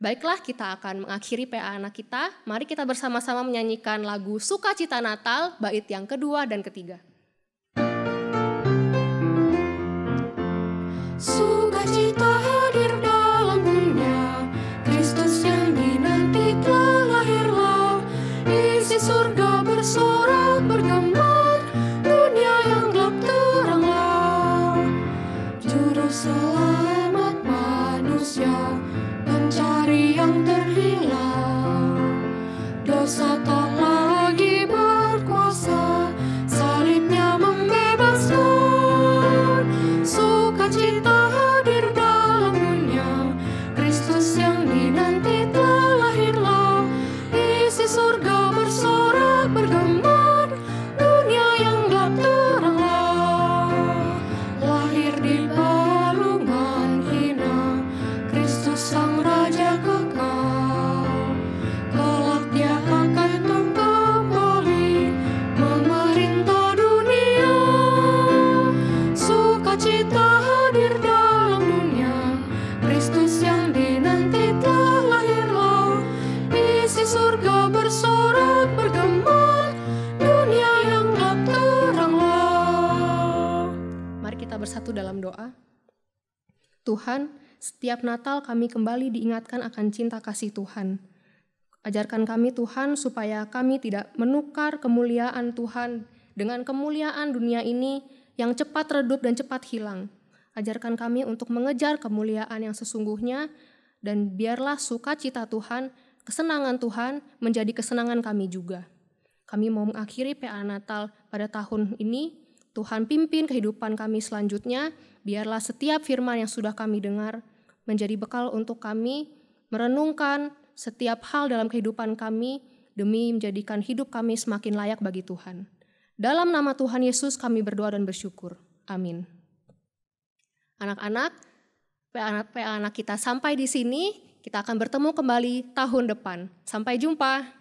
Speaker 1: Baiklah, kita akan mengakhiri PA anak kita. Mari kita bersama-sama menyanyikan lagu Sukacita Natal, bait yang kedua dan ketiga.
Speaker 4: Sukacita hadir dalam dunia, Kristus yang dinanti telah lahirlah. Isi surga bersorak bergembira, dunia yang gelap teranglah. Juru selamat manusia, pencari yang terhilang. Dosa tak lagi berkuasa, salibnya membebaskan. Sukacita hadir dalam dunia, Kristus yang dinanti telah lahirlah. Isi surga bersorak bergembira, dunia yang gelap teranglah. Lahir di balungan hina, Kristus sang Raja kekal. Kelak dia akan kembali memerintah dunia. Sukacita hadir dalam dunia, Kristus yang dinanti telah lahirlah. Isi surga bersorak bergembira, dunia yang gelap teranglah.
Speaker 1: Mari kita bersatu dalam doa. Tuhan, setiap Natal kami kembali diingatkan akan cinta kasih Tuhan. Ajarkan kami Tuhan supaya kami tidak menukar kemuliaan Tuhan dengan kemuliaan dunia ini yang cepat redup dan cepat hilang. Ajarkan kami untuk mengejar kemuliaan yang sesungguhnya, dan biarlah sukacita Tuhan, kesenangan Tuhan menjadi kesenangan kami juga. Kami mau mengakhiri PA Natal pada tahun ini. Tuhan pimpin kehidupan kami selanjutnya. Biarlah setiap firman yang sudah kami dengar menjadi bekal untuk kami merenungkan setiap hal dalam kehidupan kami demi menjadikan hidup kami semakin layak bagi Tuhan. Dalam nama Tuhan Yesus kami berdoa dan bersyukur. Amin. Anak-anak, PA anak kita sampai di sini. Kita akan bertemu kembali tahun depan. Sampai jumpa.